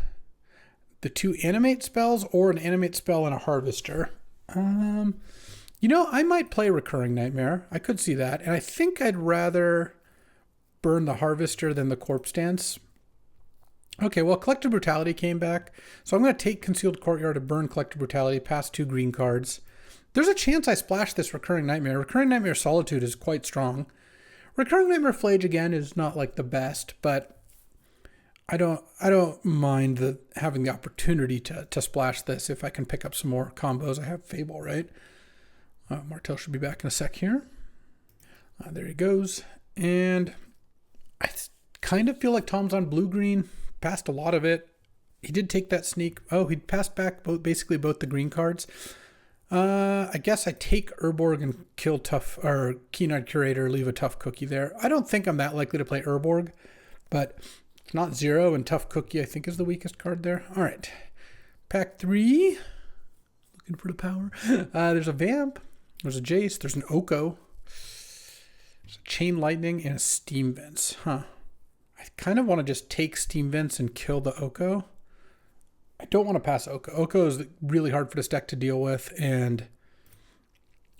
the 2 animate spells or an animate spell and a harvester. I might play Recurring Nightmare. I could see that. And I think I'd rather burn the harvester than the corpse dance. Okay, well, Collective Brutality came back. So I'm going to take Concealed Courtyard to burn Collective Brutality, pass 2 green cards. There's a chance I splash this Recurring Nightmare. Recurring Nightmare Solitude is quite strong. Recurring Nightmare Flage, again, is not like the best, but I don't mind having the opportunity to splash this if I can pick up some more combos. I have Fable, right? Martell should be back in a sec here. There he goes. And I kind of feel like Tom's on blue-green. Passed a lot of it. He did take that sneak. Oh, he passed back basically both the green cards. I guess I take Urborg and kill Keen-Eyed Curator, leave a Tough Cookie there. I don't think I'm that likely to play Urborg, but it's not 0, and Tough Cookie I think is the weakest card there. All right, pack 3. Looking for the power. There's a Vamp. There's a Jace. There's an Oko. There's a Chain Lightning and a Steam Vents. I kind of want to just take Steam Vents and kill the Oko. I don't want to pass Oko. Oko is really hard for this deck to deal with, and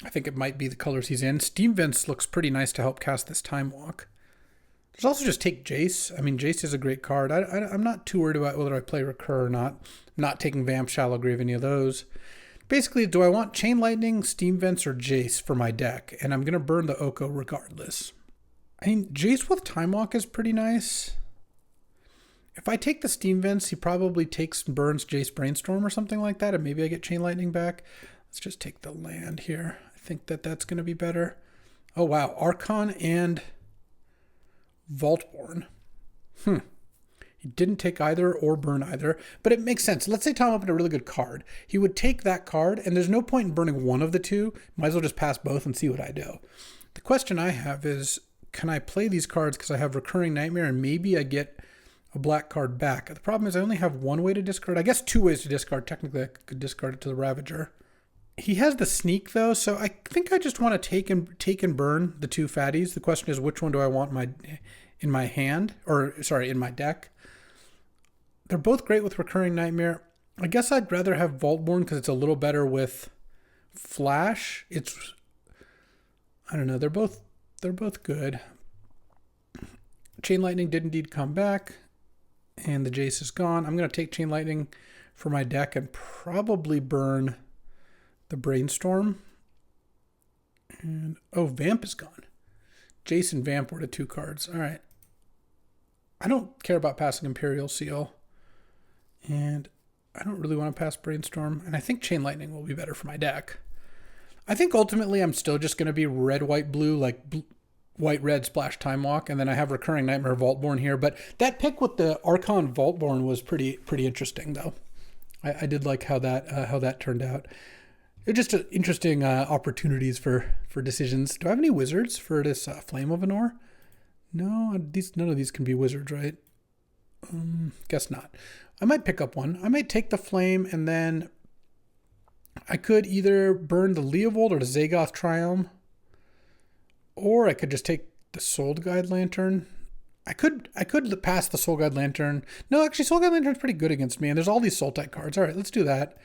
I think it might be the colors he's in. Steam Vents looks pretty nice to help cast this Time Walk. There's also just take Jace. I mean, Jace is a great card. I'm not too worried about whether I play Recur or not. I'm not taking Vamp, Shallow Grave, any of those. Basically, do I want Chain Lightning, Steam Vents, or Jace for my deck? And I'm going to burn the Oko regardless. I mean, Jace with Time Walk is pretty nice. If I take the Steam Vents, he probably burns Jace Brainstorm or something like that, and maybe I get Chain Lightning back. Let's just take the land here. I think that's going to be better. Oh, wow. Archon and Vaultborn. He didn't take either or burn either, but it makes sense. Let's say Tom opened a really good card. He would take that card, and there's no point in burning one of the two. Might as well just pass both and see what I do. The question I have is, can I play these cards because I have Recurring Nightmare and maybe I get a black card back? The problem is I only have one way to discard. I guess 2 ways to discard. Technically, I could discard it to the Ravager. He has the sneak, though, so I think I just want to take and burn the 2 fatties. The question is, which one do I want in my hand? Or, sorry, in my deck. They're both great with Recurring Nightmare. I guess I'd rather have Vaultborn because it's a little better with Flash. I don't know, they're both good. Chain Lightning did indeed come back, and the Jace is gone. I'm going to take Chain Lightning for my deck and probably burn the Brainstorm. And, Vamp is gone. Jace and Vamp were the 2 cards. All right. I don't care about passing Imperial Seal, and I don't really want to pass Brainstorm, and I think Chain Lightning will be better for my deck. I think ultimately I'm still just going to be red, white, blue, like white, red, splash, Time Walk, and then I have Recurring Nightmare Vaultborn here. But that pick with the Archon Vaultborn was pretty interesting, though. I did like how that turned out. It just interesting opportunities for decisions. Do I have any wizards for this Flame of Anor? No, none of these can be wizards, right? Guess not. I might pick up one. I might take the flame, and then I could either burn the Leovold or the Zagoth Triumph, or I could just take the Soul Guide Lantern. I could pass the Soul Guide Lantern. No, actually, Soul Guide Lantern's pretty good against me, and there's all these Soul-type cards. All right, let's do that.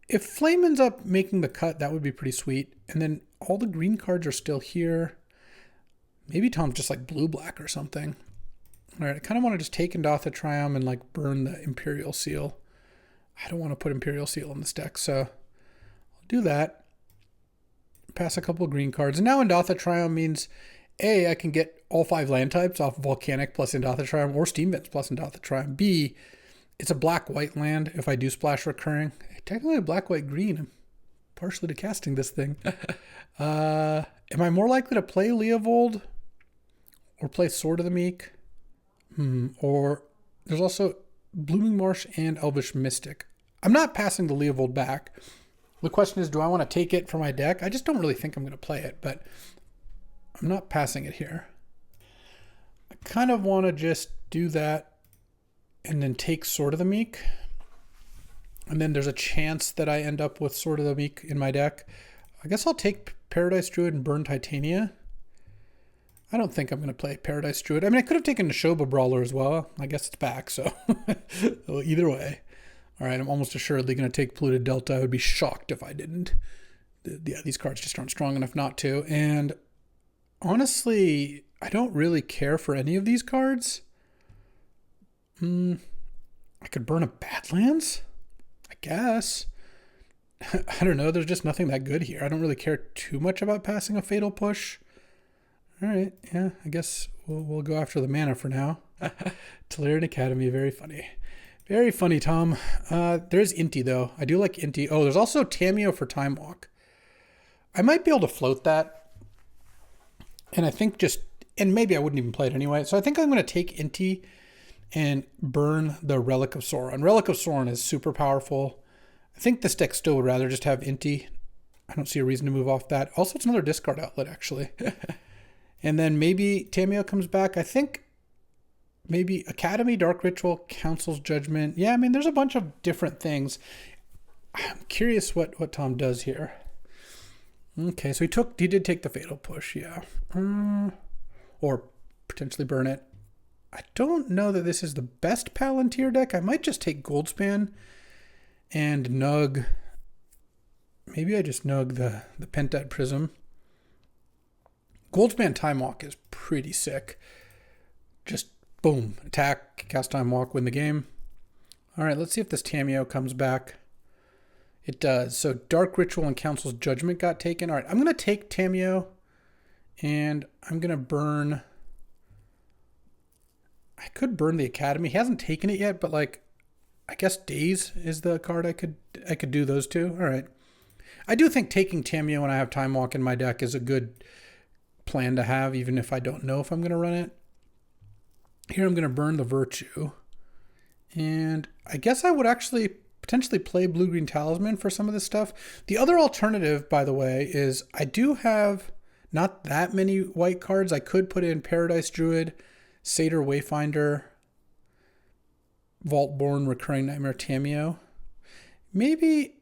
If Flame ends up making the cut, that would be pretty sweet. And then all the green cards are still here. Maybe Tom's just like blue-black or something. All right, I kind of want to just take Indotha Triumph and like burn the Imperial Seal. I don't want to put Imperial Seal in this deck, so I'll do that. Pass a couple of green cards. And now Indotha Triumph means, A, I can get all 5 land types off Volcanic plus Indotha Triumph or Steam Vents plus Indotha Triumph. B, it's a black-white land if I do splash Recurring. Technically a black-white-green. I'm partially to casting this thing. Am I more likely to play Leovold or play Sword of the Meek? Or there's also Blooming Marsh and Elvish Mystic. I'm not passing the Leovold back. The question is, do I want to take it for my deck? I just don't really think I'm going to play it, but I'm not passing it here. I kind of want to just do that and then take Sword of the Meek. And then there's a chance that I end up with Sword of the Meek in my deck. I guess I'll take Paradise Druid and burn Titania. I don't think I'm going to play Paradise Druid. I mean, I could have taken Neshoba Brawler as well. I guess it's back, so well, either way. All right, I'm almost assuredly going to take Polluted Delta. I would be shocked if I didn't. Yeah, these cards just aren't strong enough not to. And honestly, I don't really care for any of these cards. I could burn a Badlands, I guess. I don't know. There's just nothing that good here. I don't really care too much about passing a Fatal Push. All right. Yeah, I guess we'll go after the mana for now. Tolarian Academy. Very funny. Very funny, Tom. There's Inti, though. I do like Inti. Oh, there's also Tamiyo for Time Walk. I might be able to float that. And I think and maybe I wouldn't even play it anyway. So I think I'm going to take Inti and burn the Relic of Sauron. Relic of Sauron is super powerful. I think this deck still would rather just have Inti. I don't see a reason to move off that. Also, it's another discard outlet, actually. And then maybe Tamiyo comes back. I think maybe Academy, Dark Ritual, Council's Judgment. Yeah, I mean, there's a bunch of different things. I'm curious what Tom does here. Okay, so he did take the Fatal Push, yeah. Or potentially burn it. I don't know that this is the best Palantir deck. I might just take Goldspan and nug. Maybe I just nug the Pentad Prism. Goldspan Time Walk is pretty sick. Just boom, attack, cast Time Walk, win the game. All right, let's see if this Tamiyo comes back. It does. So Dark Ritual and Council's Judgment got taken. All right, I'm going to take Tamiyo and I'm going to burn. I could burn the Academy. He hasn't taken it yet, but like, I guess Daze is the card I could do those two. All right. I do think taking Tamiyo when I have Time Walk in my deck is a good plan to have, even if I don't know if I'm going to run it. Here I'm going to burn the Virtue. And I guess I would actually potentially play Blue-Green Talisman for some of this stuff. The other alternative, by the way, is I do have not that many white cards. I could put in Paradise Druid, Satyr Wayfinder, Vaultborn, Recurring Nightmare, Tamiyo. Maybe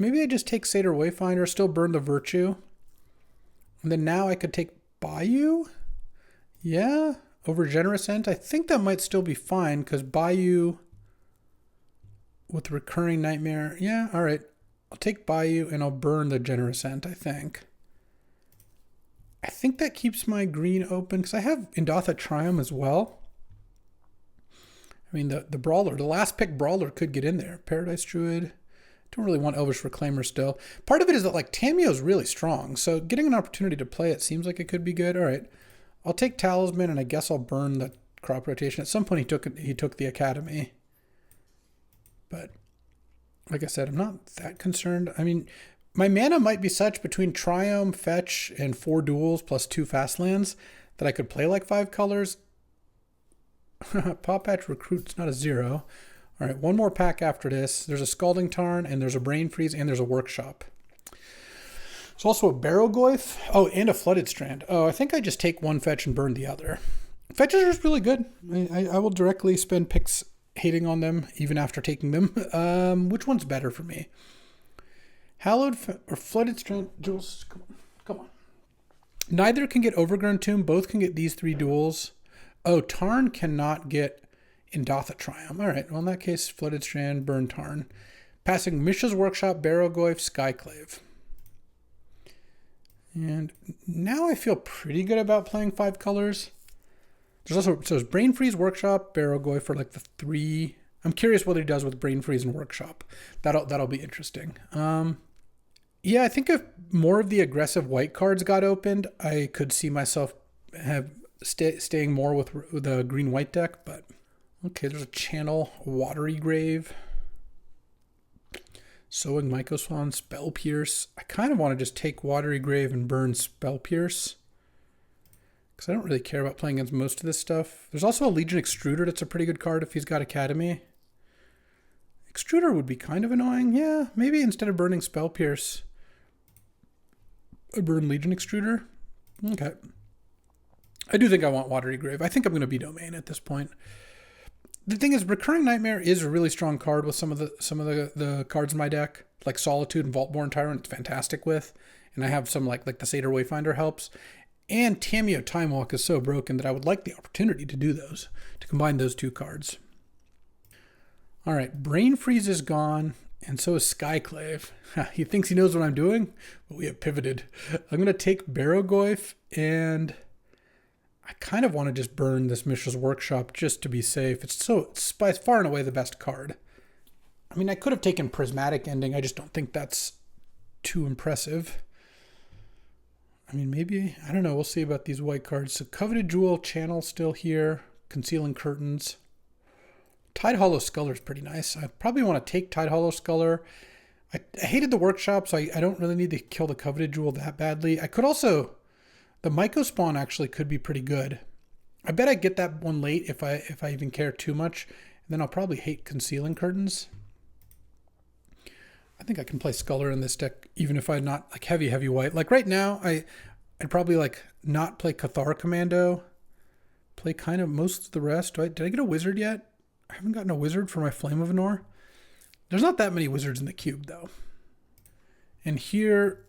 I just take Satyr Wayfinder, still burn the Virtue. And then now I could take Bayou. Yeah, over Generous Ent. I think that might still be fine because Bayou with Recurring Nightmare. Yeah, all right. I'll take Bayou and I'll burn the Generous Ent, I think. I think that keeps my green open because I have Indotha Triumph as well. I mean, the Brawler, the last pick Brawler could get in there. Paradise Druid. Don't really want Elvish Reclaimer still. Part of it is that like Tamiyo is really strong, so getting an opportunity to play it seems like it could be good. All right, I'll take Talisman, and I guess I'll burn the Crop Rotation. At some point, he took the Academy, but like I said, I'm not that concerned. I mean, my mana might be such between Triumph, Fetch, and 4 duels plus 2 fast lands that I could play like 5 colors. Paw Patch Recruit's not a 0. All right, one more pack after this. There's a Scalding Tarn, and there's a Brain Freeze, and there's a Workshop. There's also a Barrowgoyf. Oh, and a Flooded Strand. Oh, I think I just take one fetch and burn the other. Fetches are really good. I will directly spend picks hating on them, even after taking them. Which one's better for me? Hallowed or Flooded Strand? Jules, come on. Neither can get Overgrown Tomb. Both can get these 3 duels. Oh, Tarn cannot get Indotha Triumph. All right, well, in that case, Flooded Strand, burn Tarn. Passing Mishra's Workshop, Barrowgoyf, Skyclave. And now I feel pretty good about playing 5 colors. There's Brain Freeze, Workshop, Barrowgoyf for like the 3. I'm curious what he does with Brain Freeze and Workshop. That'll be interesting. Yeah, I think if more of the aggressive white cards got opened, I could see myself staying more with the green-white deck, but okay, there's a Channel, Watery Grave, Sowing Mycoswan, Spell Pierce. I kind of want to just take Watery Grave and burn Spell Pierce because I don't really care about playing against most of this stuff. There's also a Legion Extruder that's a pretty good card if he's got Academy. Extruder would be kind of annoying. Yeah, maybe instead of burning Spell Pierce, I burn Legion Extruder. Okay. I do think I want Watery Grave. I think I'm going to be Domain at this point. The thing is, Recurring Nightmare is a really strong card with some of the cards in my deck, like Solitude and Vaultborn Tyrant. It's fantastic with, and I have some like the Satyr Wayfinder helps, and Tamiyo Time Walk is so broken that I would like the opportunity to do those, to combine those 2 cards. All right, Brain Freeze is gone, and so is Skyclave. He thinks he knows what I'm doing, but we have pivoted. I'm going to take Barogoyf, and I kind of want to just burn this Mishra's Workshop just to be safe. It's by far and away the best card. I mean, I could have taken Prismatic Ending. I just don't think that's too impressive. I mean, maybe, I don't know. We'll see about these white cards. So Coveted Jewel, Channel still here. Concealing Curtains. Tidehollow Sculler is pretty nice. I probably want to take Tidehollow Sculler. I hated the Workshop, so I don't really need to kill the Coveted Jewel that badly. I could also, the Myco Spawn actually could be pretty good. I bet I get that one late if I even care too much. And then I'll probably hate Concealing Curtains. I think I can play Sculler in this deck, even if I'm not like heavy white. Like right now, I'd probably like not play Cathar Commando, play kind of most of the rest. Did I get a wizard yet? I haven't gotten a wizard for my Flame of Anor. There's not that many wizards in the cube though. And here,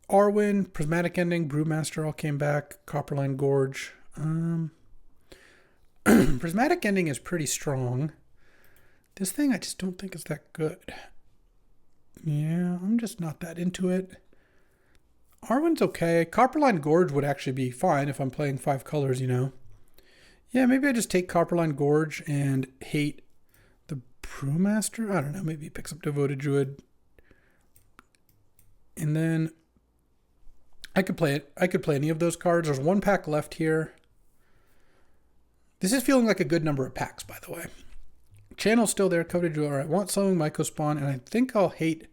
Arwen, Prismatic Ending, Brewmaster all came back, Copperline Gorge. Prismatic Ending is pretty strong. This thing I just don't think is that good. Yeah, I'm just not that into it. Arwen's okay. Copperline Gorge would actually be fine if I'm playing 5 colors, you know. Yeah, maybe I just take Copperline Gorge and hate the Brewmaster. I don't know, maybe he picks up Devoted Druid. And then I could play it. I could play any of those cards. There's 1 pack left here. This is feeling like a good number of packs, by the way. Channel's still there, Coveted Jewel. I want Sowing Myco Spawn, and I think I'll hate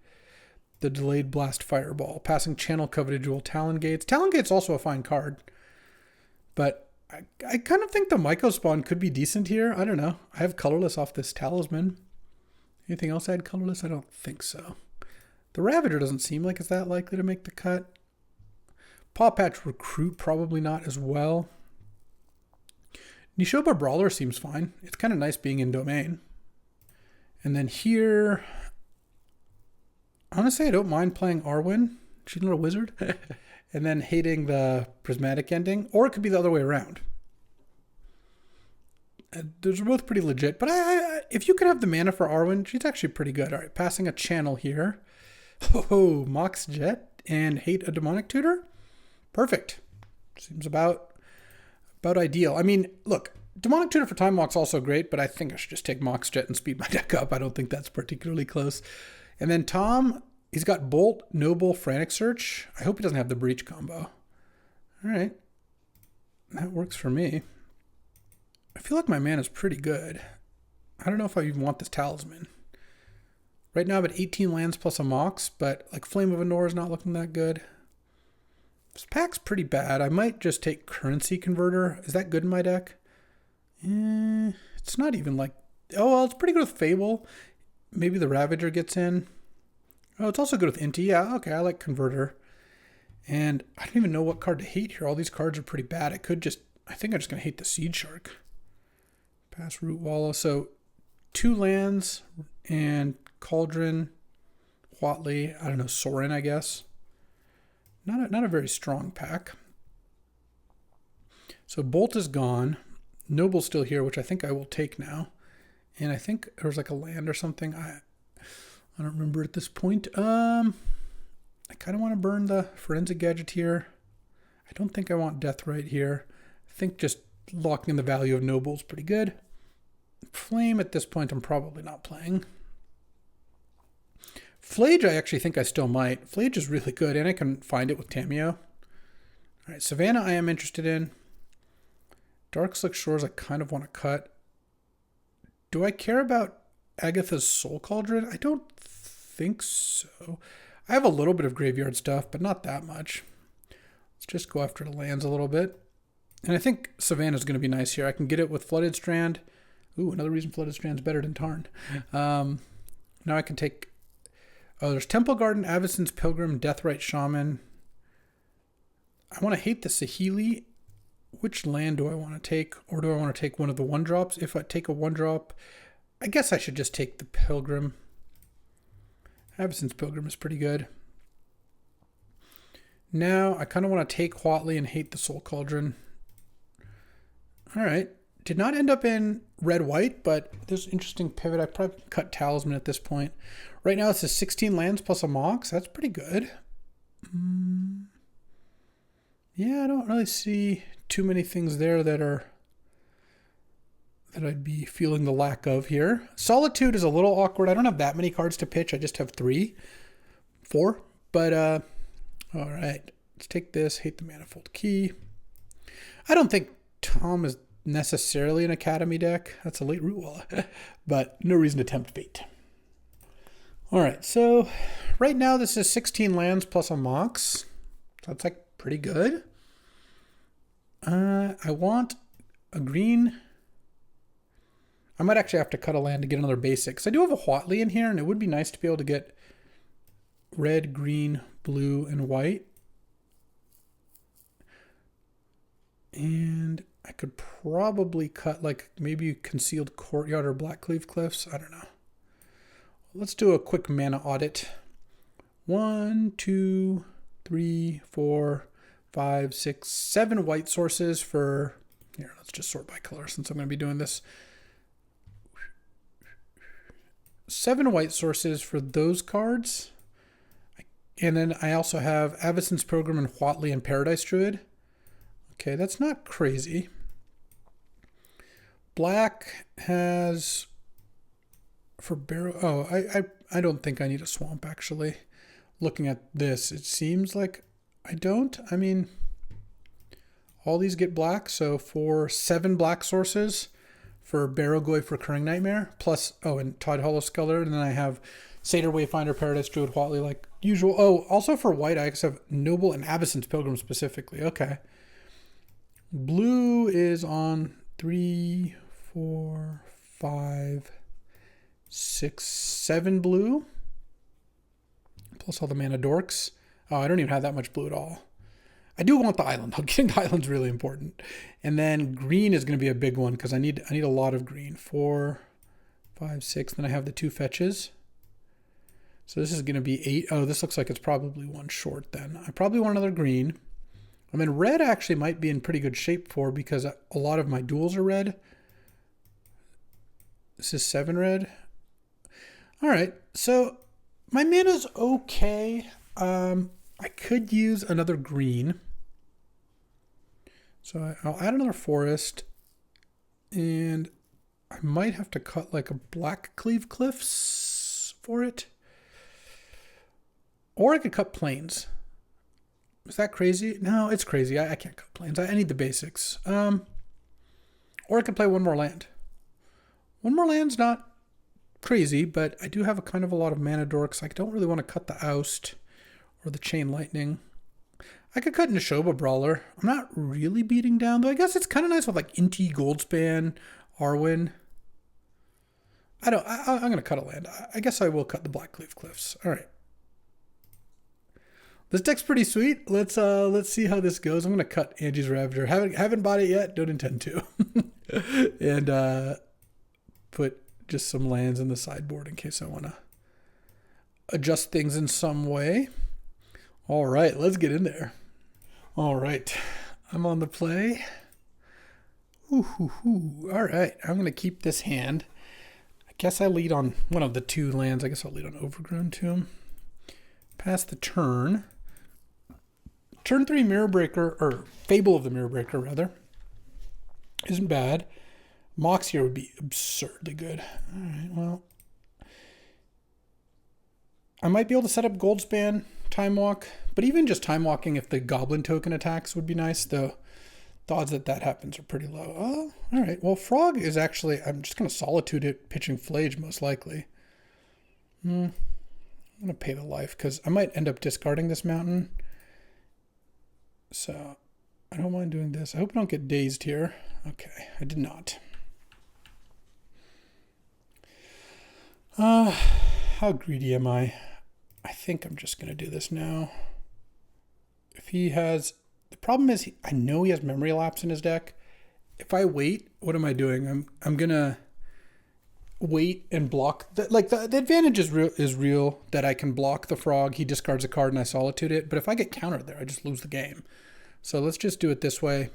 the Delayed Blast Fireball. Passing Channel, Coveted Jewel, Talon Gates. Talon Gates also a fine card. But I kind of think the Myco Spawn could be decent here. I don't know. I have Colorless off this Talisman. Anything else I had Colorless? I don't think so. The Ravager doesn't seem like it's that likely to make the cut. Paw Patch Recruit, probably not as well. Nishoba Brawler seems fine. It's kind of nice being in Domain. And then here, honestly, I don't mind playing Arwen. She's not a wizard. And then hating the Prismatic Ending. Or it could be the other way around. Those are both pretty legit. But if you could have the mana for Arwen, she's actually pretty good. All right, passing a Channel here. Oh, Mox Jet and hate a Demonic Tutor? Perfect. Seems about ideal. I mean, look, Demonic Tutor for Time Walk's also great, but I think I should just take Mox Jet and speed my deck up. I don't think that's particularly close. And then Tom, he's got Bolt, Noble, Frantic Search. I hope he doesn't have the Breach combo. All right. That works for me. I feel like my mana's pretty good. I don't know if I even want this Talisman. Right now I'm at 18 lands plus a Mox, but like Flame of Anor is not looking that good. This pack's pretty bad. I might just take Currency Converter. Is that good in my deck? It's not even like... Oh, well, it's pretty good with Fable. Maybe the Ravager gets in. Oh, it's also good with Inti. Yeah, okay, I like Converter. And I don't even know what card to hate here. All these cards are pretty bad. I think I'm just going to hate the Seed Shark. Pass Root Wallow. So 2 lands and Cauldron, Huatley, I don't know, Sorin, I guess. Not a very strong pack. So Bolt is gone. Noble's still here, which I think I will take now. And I think there was like a land or something. I don't remember at this point. I kind of want to burn the Forensic Gadgeteer. I don't think I want Deathrite here. I think just locking in the value of Noble is pretty good. Flame at this point I'm probably not playing. Flage I actually think I still might. Flage is really good and I can find it with Tameo. Alright, Savannah I am interested in. Dark Slick Shores I kind of want to cut. Do I care about Agatha's Soul Cauldron? I don't think so. I have a little bit of graveyard stuff, but not that much. Let's just go after the lands a little bit. And I think Savannah's going to be nice here. I can get it with Flooded Strand. Ooh, another reason Flooded Strand's better than Tarn. Now I can take... Oh, there's Temple Garden, Avacyn's Pilgrim, Deathrite Shaman. I want to hate the Saheeli. Which land do I want to take? Or do I want to take one of the 1-drops? If I take a 1-drop, I guess I should just take the Pilgrim. Avacyn's Pilgrim is pretty good. Now, I kind of want to take Huatley and hate the Soul Cauldron. Alright. Did not end up in red-white, but there's an interesting pivot. I probably cut Talisman at this point. Right now it's a 16 lands plus a Mox. That's pretty good. Yeah, I don't really see too many things there that I'd be feeling the lack of here. Solitude is a little awkward. I don't have that many cards to pitch. I just have 4. But, all right. Let's take this. Hate the Manifold Key. I don't think Tom is necessarily an Academy deck. That's a late root wall. But no reason to tempt fate. All right. So right now this is 16 lands plus a Mox. So that's like pretty good. I want a green. I might actually have to cut a land to get another basic. Because I do have a Huatley in here, and it would be nice to be able to get red, green, blue, and white. And I could probably cut like maybe Concealed Courtyard or Blackcleave Cliffs. I don't know. Let's do a quick mana audit. 1, 2, 3, 4, 5, 6, 7 white sources for... Here, let's just sort by color since I'm going to be doing this. 7 white sources for those cards. And then I also have Avacyn's Program and Huatley and Paradise Druid. Okay, that's not crazy. Black has... For Barrow... Oh, I don't think I need a swamp, actually. Looking at this, it seems like I don't. I mean, all these get black, so for 7 black sources for Barrowgoyf Recurring Nightmare, plus, and Todd Hollow Skeller, and then I have Satyr Wayfinder, Paradise Druid, Huatley, like usual. Oh, also for white, I just have Noble and Avacyn's Pilgrim specifically. Okay. Blue is on 3, 4, 5, 6, 7 blue. Plus all the mana dorks. Oh, I don't even have that much blue at all. I do want the island. Getting the island's really important. And then green is going to be a big one because I need a lot of green. 4, 5, 6. Then I have the 2 fetches. So this is going to be 8. Oh, this looks like it's probably 1 short then. I probably want another green. I mean, red actually might be in pretty good shape for because a lot of my duels are red. This is 7 red. All right, so my mana's okay. I could use another green. So I'll add another forest. And I might have to cut like a Blackcleave Cliffs for it. Or I could cut plains. Is that crazy? No, it's crazy. I can't cut plains. I need the basics. Or I could play one more land. One more land's not crazy, but I do have a kind of a lot of mana dorks. I don't really want to cut the Oust or the Chain Lightning. I could cut Neshoba Brawler. I'm not really beating down, though. I guess it's kind of nice with like Inti, Goldspan, Arwen. I'm going to cut a land. I guess I will cut the Blackcleave Cliffs. All right. This deck's pretty sweet. Let's see how this goes. I'm going to cut Angie's Ravager. Haven't bought it yet. Don't intend to. And put just some lands in the sideboard in case I want to adjust things in some way. All right, let's get in there. All right, I'm on the play. All right, I'm going to keep this hand. I guess I lead on one of the 2 lands. I guess I'll lead on Overgrown Tomb. Pass the turn. Turn 3 Mirror Breaker, or Fable of the Mirror Breaker, rather. Isn't bad. Mox here would be absurdly good. All right, well. I might be able to set up Goldspan, Time Walk, but even just Time Walking if the Goblin token attacks would be nice, though the odds that happens are pretty low. Oh, all right. Well, Frog is actually, I'm just going to Solitude it, pitching Flage most likely. I'm going to pay the life because I might end up discarding this mountain. So I don't mind doing this. I hope I don't get dazed here. Okay, I did not. How greedy am I? I think I'm just going to do this now. If he has... The problem is, I know he has Memory Lapse in his deck. If I wait, what am I doing? I'm going to wait and block... The advantage is real that I can block the Frog. He discards a card and I Solitude it. But if I get countered there, I just lose the game. So let's just do it this way.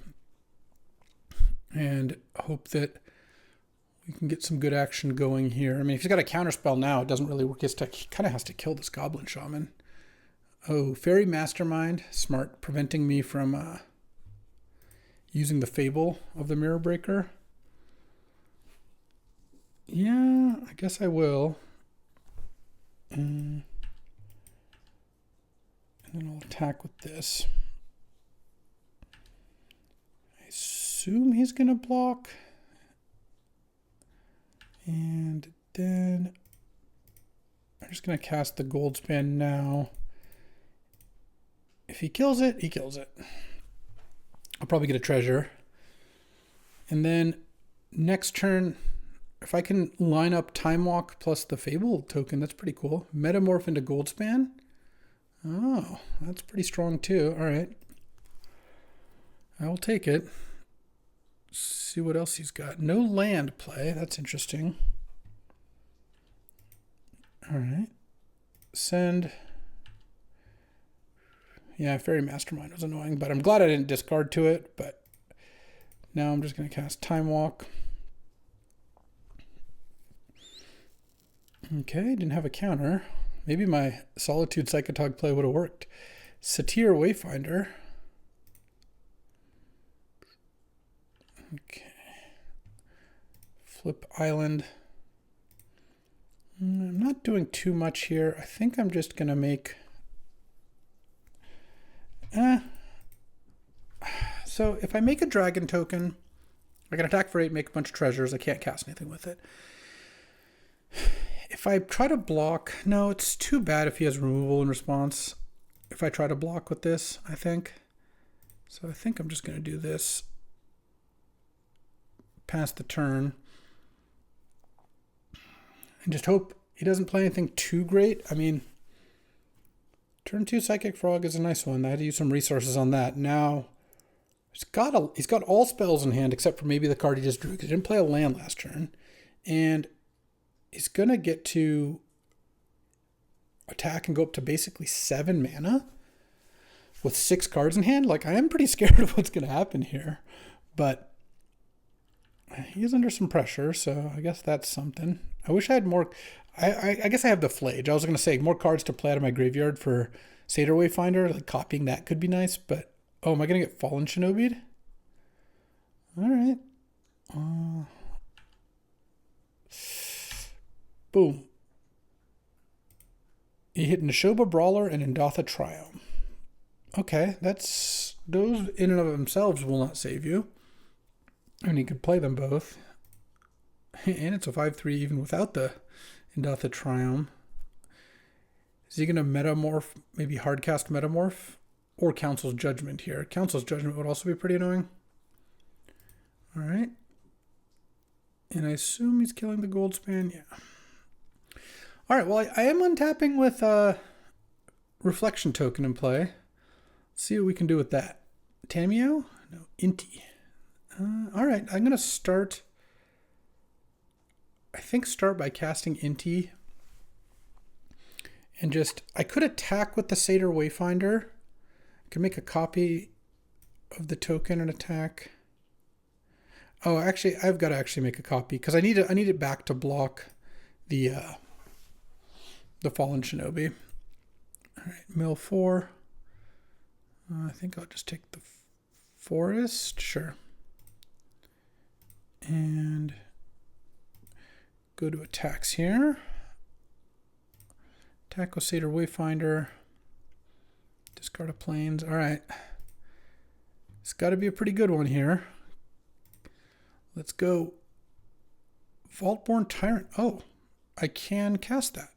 and hope that we can get some good action going here. I mean, if he's got a counterspell now, it doesn't really work. He kind of has to kill this Goblin Shaman. Oh, Fairy Mastermind. Smart. Preventing me from using the Fable of the Mirror Breaker. Yeah, I guess I will. And then I'll attack with this. I assume he's going to block. And then I'm just going to cast the Goldspan now. If he kills it, he kills it. I'll probably get a treasure. And then next turn, if I can line up Time Walk plus the Fable token, that's pretty cool. Metamorph into Goldspan. Oh, that's pretty strong too. All right. I will take it. See what else he's got. No land play. That's interesting. All right. Send. Yeah, Fairy Mastermind was annoying, but I'm glad I didn't discard to it. But now I'm just going to cast Time Walk. Okay, didn't have a counter. Maybe my Solitude Psychotog play would have worked. Satyr Wayfinder. Okay. Flip Island. I'm not doing too much here. I think I'm just going to make... So if I make a dragon token, I can attack for 8, make a bunch of treasures. I can't cast anything with it. If I try to block... No, it's too bad if he has removal in response. If I try to block with this, I think. So I think I'm just going to do this. Pass the turn. And just hope he doesn't play anything too great. I mean, turn 2 Psychic Frog is a nice one. I had to use some resources on that. Now, he's got all spells in hand except for maybe the card he just drew because he didn't play a land last turn. And he's going to get to attack and go up to basically 7 mana with 6 cards in hand. Like, I am pretty scared of what's going to happen here. But he is under some pressure, so I guess that's something. I wish I had more... I guess I have the Flage. I was going to say more cards to play out of my graveyard for Satyr Wayfinder. Like, copying that could be nice, but... Oh, am I going to get Fallen Shinobi'd? All right. Boom. He hit Neshoba Brawler and Endotha Triome. Okay, that's... Those in and of themselves will not save you. And you could play them both. And it's a 5/3 even without the Endotha Triome. Is he going to Metamorph, maybe hardcast Metamorph? Or Council's Judgment here. Council's Judgment would also be pretty annoying. All right. And I assume he's killing the Goldspan. Yeah. All right, well, I am untapping with Reflection Token in play. Let's see what we can do with that. Tameo? No, Inti. All right, I'm going to start... I think start by casting Inti. And just... I could attack with the Satyr Wayfinder. I could make a copy of the token and attack. Oh, actually, I've got to actually make a copy because I need it back to block the Fallen Shinobi. All right, mill 4. I think I'll just take the Forest. Sure. And go to attacks here. Attack with Satyr Wayfinder. Discard of Plains. All right. It's got to be a pretty good one here. Let's go. Vaultborn Tyrant. Oh, I can cast that.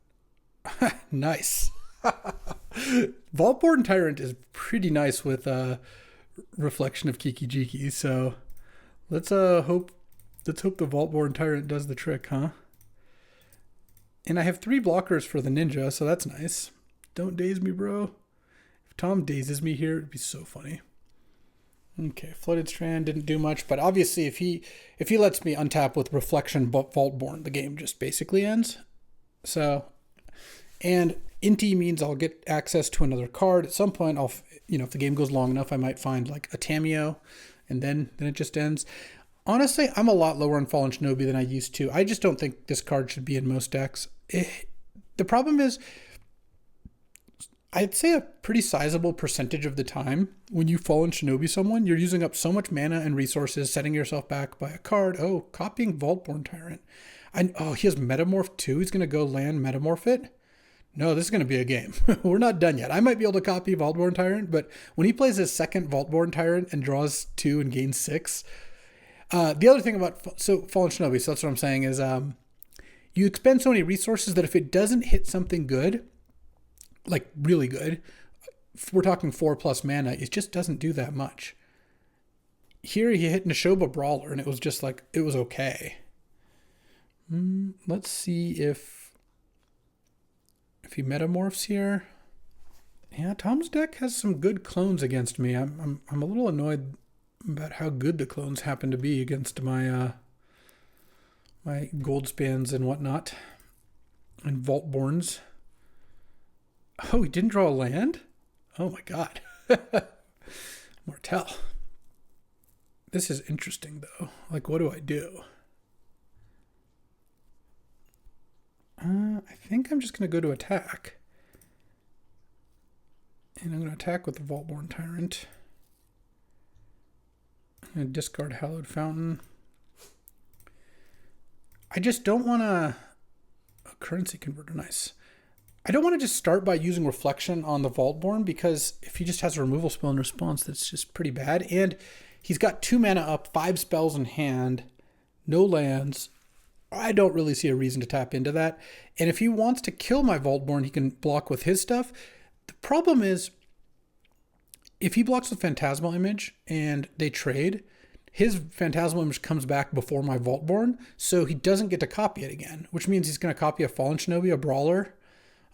Nice. Vaultborn Tyrant is pretty nice with Reflection of Kiki Jiki. So let's hope the Vaultborn Tyrant does the trick, huh? And I have 3 blockers for the ninja, so that's nice. Don't daze me, bro. If Tom dazes me here, it'd be so funny. Okay, Flooded Strand didn't do much, but obviously if he lets me untap with Reflection Vaultborn, the game just basically ends. So, and Inti means I'll get access to another card. At some point, if the game goes long enough, I might find like a Tameo, and then it just ends. Honestly, I'm a lot lower on Fallen Shinobi than I used to. I just don't think this card should be in most decks. The problem is, I'd say a pretty sizable percentage of the time when you Fallen Shinobi someone, you're using up so much mana and resources, setting yourself back by a card. Oh, copying Vaultborn Tyrant. He has Metamorph too. He's going to go land Metamorph it. No, this is going to be a game. We're not done yet. I might be able to copy Vaultborn Tyrant, but when he plays his second Vaultborn Tyrant and draws 2 and gains 6, the other thing about Fallen Shinobi, so that's what I'm saying, is you expend so many resources that if it doesn't hit something good, like really good, we're talking 4+ mana, it just doesn't do that much. Here he hit Neshoba Brawler and it was just like, it was okay. Let's see if he metamorphs here. Yeah, Tom's deck has some good clones against me. I'm a little annoyed about how good the clones happen to be against my my Goldspans and whatnot and Vaultborns. Oh, he didn't draw a land? Oh my god. Martell. This is interesting though. Like, what do I do? I think I'm just going to go to attack. And I'm going to attack with the Vaultborn Tyrant. I'm going to discard Hallowed Fountain. I just don't want a currency converter. Nice. I don't want to just start by using Reflection on the Vaultborn, because if he just has a removal spell in response, that's just pretty bad. And he's got 2 mana up, 5 spells in hand, no lands. I don't really see a reason to tap into that. And if he wants to kill my Vaultborn, he can block with his stuff. The problem is, if he blocks with Phantasmal Image and they trade, his Phantasmal Image comes back before my Vaultborn, so he doesn't get to copy it again, which means he's going to copy a Fallen Shinobi, a Brawler.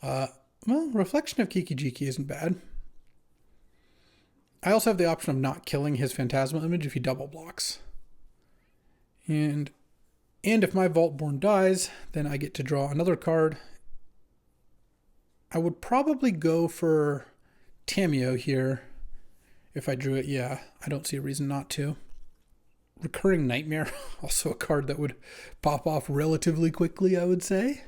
Well, Reflection of Kiki-Jiki isn't bad. I also have the option of not killing his Phantasmal Image if he double blocks. And if my Vaultborn dies, then I get to draw another card. I would probably go for Tamiyo here if I drew it. Yeah, I don't see a reason not to. Recurring Nightmare, also a card that would pop off relatively quickly, I would say.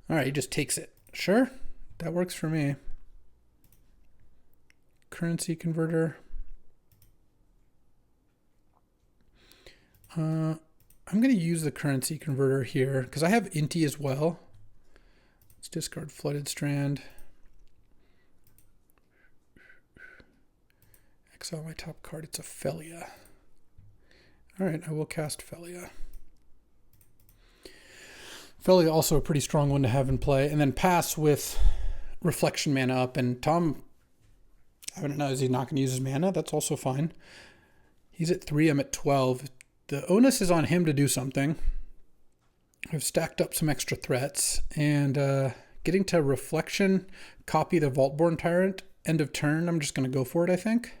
All right, he just takes it. Sure, that works for me. Currency converter. I'm going to use the currency converter here because I have Inti as well. Let's discard Flooded Strand. Exile my top card. It's a Felia. All right, I will cast Felia. Felia also a pretty strong one to have in play. And then pass with Reflection mana up. And Tom, I don't know, is he not going to use his mana? That's also fine. He's at 3, I'm at 12. The onus is on him to do something. I've stacked up some extra threats. And getting to Reflection, copy the Vaultborn Tyrant, end of turn, I'm just going to go for it, I think.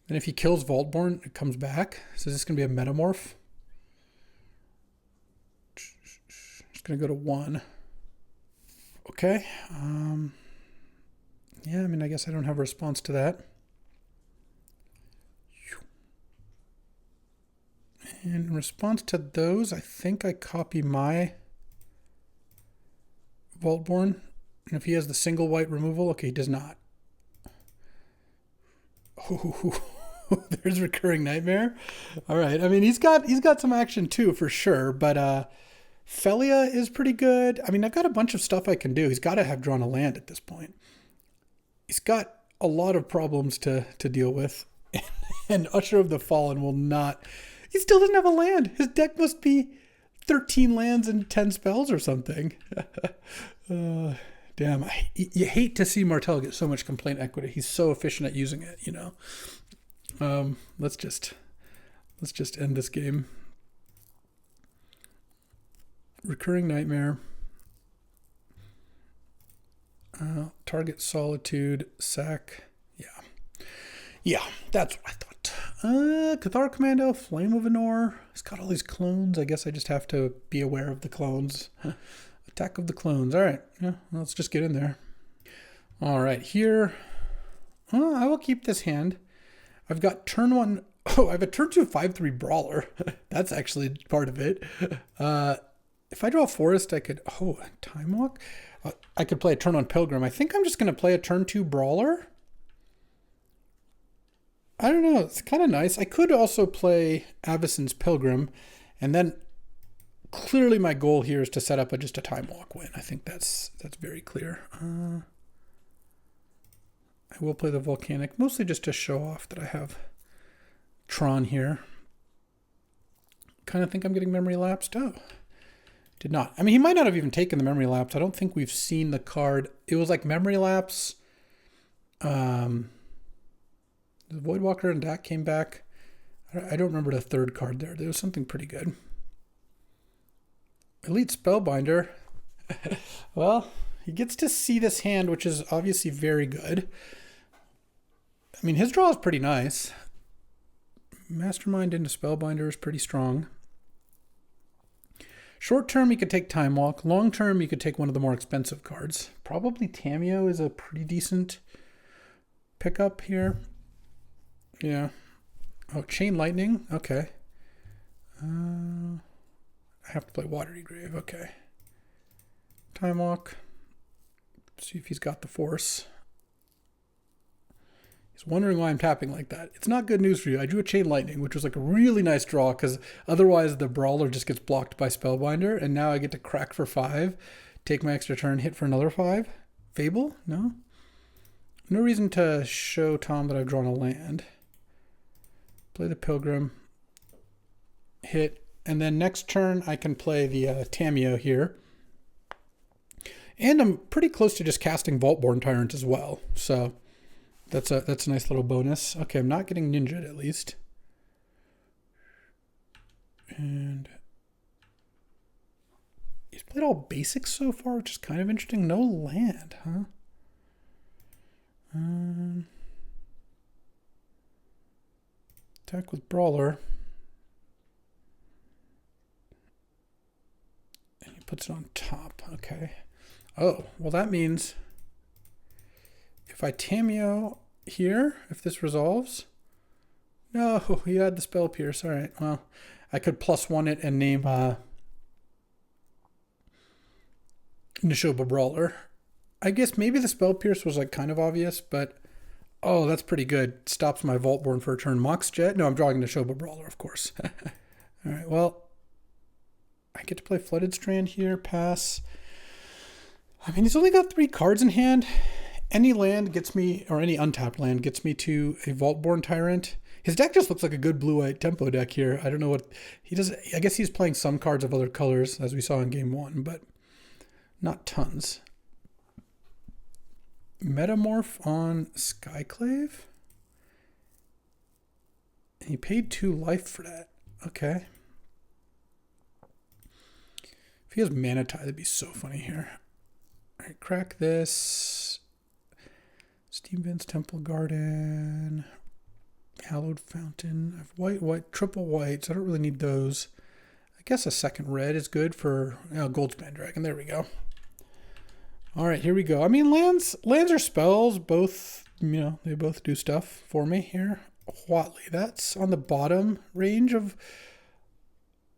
And if he kills Vaultborn, it comes back. So this is going to be a Metamorph. Just going to go to 1. Okay. Yeah, I mean, I guess I don't have a response to that. And in response to those, I think I copy my Vaultborn. And if he has the single white removal, okay, he does not. Oh, there's Recurring Nightmare. All right. I mean, he's got some action too, for sure. But Felia is pretty good. I mean, I've got a bunch of stuff I can do. He's got to have drawn a land at this point. He's got a lot of problems to deal with. And Usher of the Fallen will not... He still doesn't have a land. His deck must be 13 lands and 10 spells or something. Damn, you hate to see Martell get so much complaint equity. He's so efficient at using it, you know. Let's just end this game. Recurring Nightmare. Target Solitude, sack. Yeah, that's what I thought. Cathar Commando, Flame of Anor. He's got all these clones. I guess I just have to be aware of the clones. Attack of the Clones. All right. Yeah, let's just get in there. All right, here. I will keep this hand. I've got turn 1 Oh, I have a turn 2 5/3 brawler. That's actually part of it. If I draw a forest, I could... Oh, time walk? I could play a turn on Pilgrim. I think I'm just going to play a turn 2 brawler. I don't know. It's kind of nice. I could also play Avacyn's Pilgrim. And then clearly my goal here is to set up just a time walk win. I think that's very clear. I will play the Volcanic, mostly just to show off that I have Tron here. Kind of think I'm getting memory lapsed. Oh, did not. I mean, he might not have even taken the memory lapse. I don't think we've seen the card. It was like memory lapse. The Voidwalker and Dak came back. I don't remember the third card there. There was something pretty good. Elite Spellbinder. Well, he gets to see this hand, which is obviously very good. I mean, his draw is pretty nice. Mastermind into Spellbinder is pretty strong. Short term, you could take Time Walk. Long term, you could take one of the more expensive cards. Probably Tamiyo is a pretty decent pickup here. Yeah. Oh, Chain Lightning. Okay. I have to play Watery Grave. Okay. Time Walk. See if he's got the force. He's wondering why I'm tapping like that. It's not good news for you. I drew a Chain Lightning, which was like a really nice draw because otherwise the Brawler just gets blocked by Spellbinder. And now I get to crack for 5, take my extra turn, hit for another 5. Fable? No? No reason to show Tom that I've drawn a land. Play the Pilgrim. Hit. And then next turn I can play the Tamiyo here. And I'm pretty close to just casting Vaultborn Tyrant as well. So... That's a nice little bonus. Okay, I'm not getting ninja'd at least. And he's played all basics so far, which is kind of interesting. No land, huh? Attack with Brawler. And he puts it on top. Okay. Oh, well that means... If I Tamiyo here, if this resolves... No, he had the Spell Pierce. All right, well, I could +1 it and name Nishoba Brawler. I guess maybe the Spell Pierce was like kind of obvious, but... Oh, that's pretty good. Stops my Vaultborn for a turn. Mox Jet? No, I'm drawing Nishoba Brawler, of course. All right, well... I get to play Flooded Strand here, pass. I mean, he's only got 3 cards in hand... Any land gets me, or any untapped land gets me to a Vaultborn Tyrant. His deck just looks like a good blue-white tempo deck here. I don't know what he does. I guess he's playing some cards of other colors, as we saw in game 1, but not tons. Metamorph on Skyclave. And he paid 2 life for that. Okay. If he has Mana Tie, that'd be so funny here. All right, crack this. Steam Vents, Temple Garden, Hallowed Fountain. I have white, triple white, so I don't really need those. I guess a second red is good for Goldspan Dragon. There we go. All right, here we go. I mean, lands are spells. Both, they both do stuff for me here. Huatli, that's on the bottom range of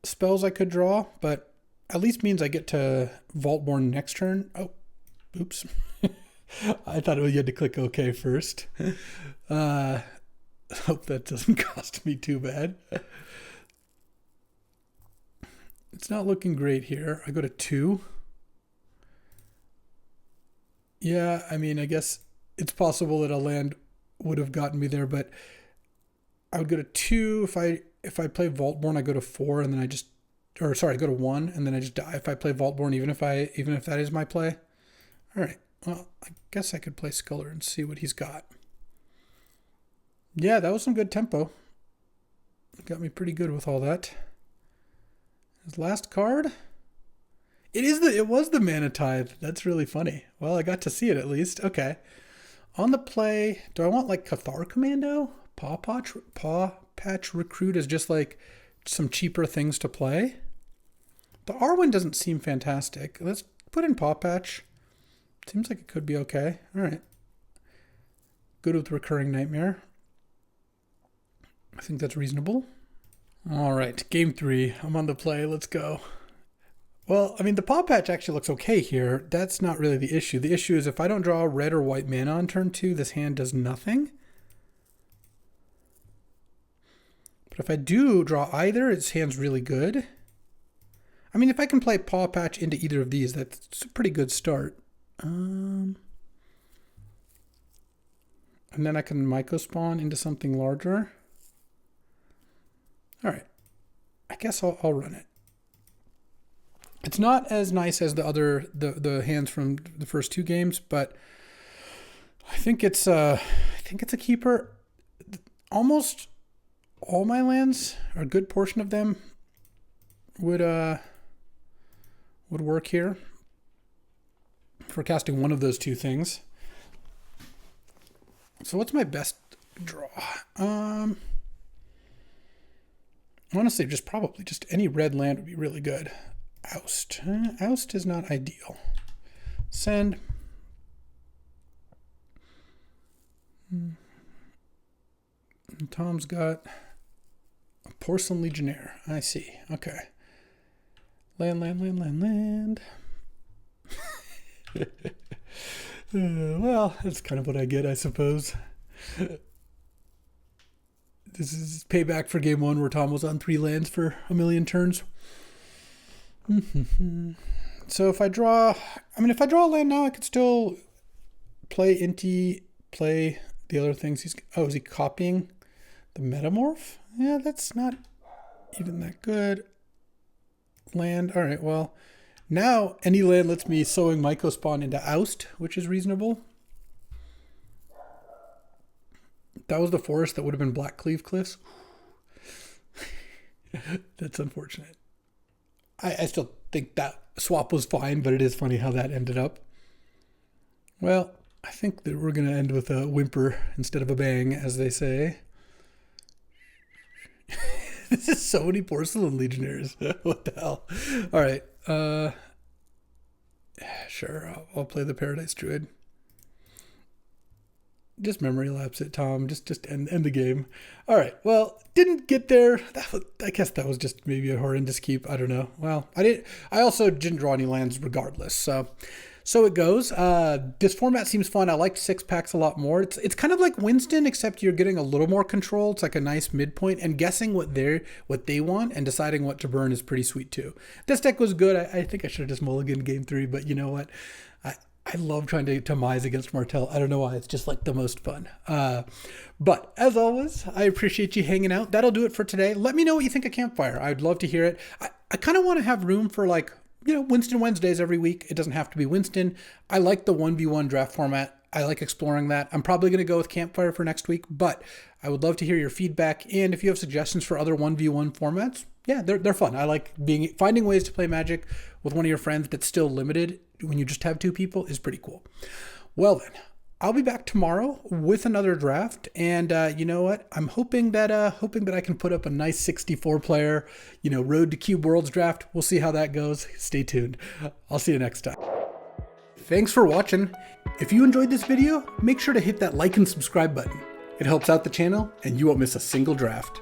spells I could draw, but at least means I get to Vaultborn next turn. Oh, oops. I thought you had to click OK first. Hope that doesn't cost me too bad. It's not looking great here. I go to 2. Yeah, I mean, I guess it's possible that a land would have gotten me there, but I would go to 2. If I play Vaultborn, I go to 4, and then I go to 1, and then I just die if I play Vaultborn, even if that is my play. All right. Well, I guess I could play Sculler and see what he's got. Yeah, that was some good tempo. Got me pretty good with all that. His last card? It was the Mana Tithe. That's really funny. Well, I got to see it at least. Okay. On the play, do I want like Cathar Commando? Paw Patch Recruit is just like some cheaper things to play. The Arwen doesn't seem fantastic. Let's put in Paw Patch. Seems like it could be okay. All right. Good with Recurring Nightmare. think that's reasonable. All right, game 3. I'm on the play. Let's go. Well, I mean, the paw patch actually looks okay here. That's not really the issue. The issue is if I don't draw red or white mana on turn 2, this hand does nothing. But if I do draw either, its hand's really good. I mean, if I can play paw patch into either of these, that's a pretty good start. And then I can Myco spawn into something larger. All right, I guess I'll run it. It's not as nice as the hands from the first 2 games, but I think it's a keeper. Almost all my lands, or a good portion of them, would work here for casting one of those 2 things. So what's my best draw? Honestly, probably just any red land would be really good. Oust. Oust is not ideal. Send. Tom's got a Porcelain Legionnaire. I see. Okay. Land. Well, that's kind of what I get, I suppose. This is payback for game 1 where Tom was on 3 lands for a million turns. So if I draw a land now, I could still play Inti, play the other things. Is he copying the Metamorph? Yeah, that's not even that good. Land, all right, well, now any land lets me Sowing Myco spawn into Oust, which is reasonable. That was the forest that would have been Blackcleave Cliffs. That's unfortunate. I still think that swap was fine, but it is funny how that ended up. Well, I think that we're going to end with a whimper instead of a bang, as they say. This is so many Porcelain Legionnaires. What the hell? All right. Sure, I'll play the Paradise Druid. Just memory lapse it, Tom. Just end the game. All right. Well, didn't get there. I guess that was just maybe a horrendous keep. I don't know. Well, I also didn't draw any lands regardless. So it goes. This format seems fun. I liked 6-packs a lot more. It's kind of like Winston, except you're getting a little more control. It's like a nice midpoint, and guessing what they want and deciding what to burn is pretty sweet too. This deck was good. I think I should have just mulliganed game 3, but you know what? I love trying to mise against Martell. I don't know why. It's just like the most fun. But as always, I appreciate you hanging out. That'll do it for today. Let me know what you think of Campfire. I'd love to hear it. I kind of want to have room for Winston Wednesdays every week. It doesn't have to be Winston. I like the 1v1 draft format. I like exploring that. I'm probably going to go with Campfire for next week, but I would love to hear your feedback. And if you have suggestions for other 1v1 formats, yeah, they're fun. I like finding ways to play Magic with one of your friends that's still limited when you just have 2 people is pretty cool. Well then, I'll be back tomorrow with another draft, and you know what? I'm hoping that I can put up a nice 64-player, Road to Cube Worlds draft. We'll see how that goes. Stay tuned. I'll see you next time. Thanks for watching. If you enjoyed this video, make sure to hit that like and subscribe button. It helps out the channel, and you won't miss a single draft.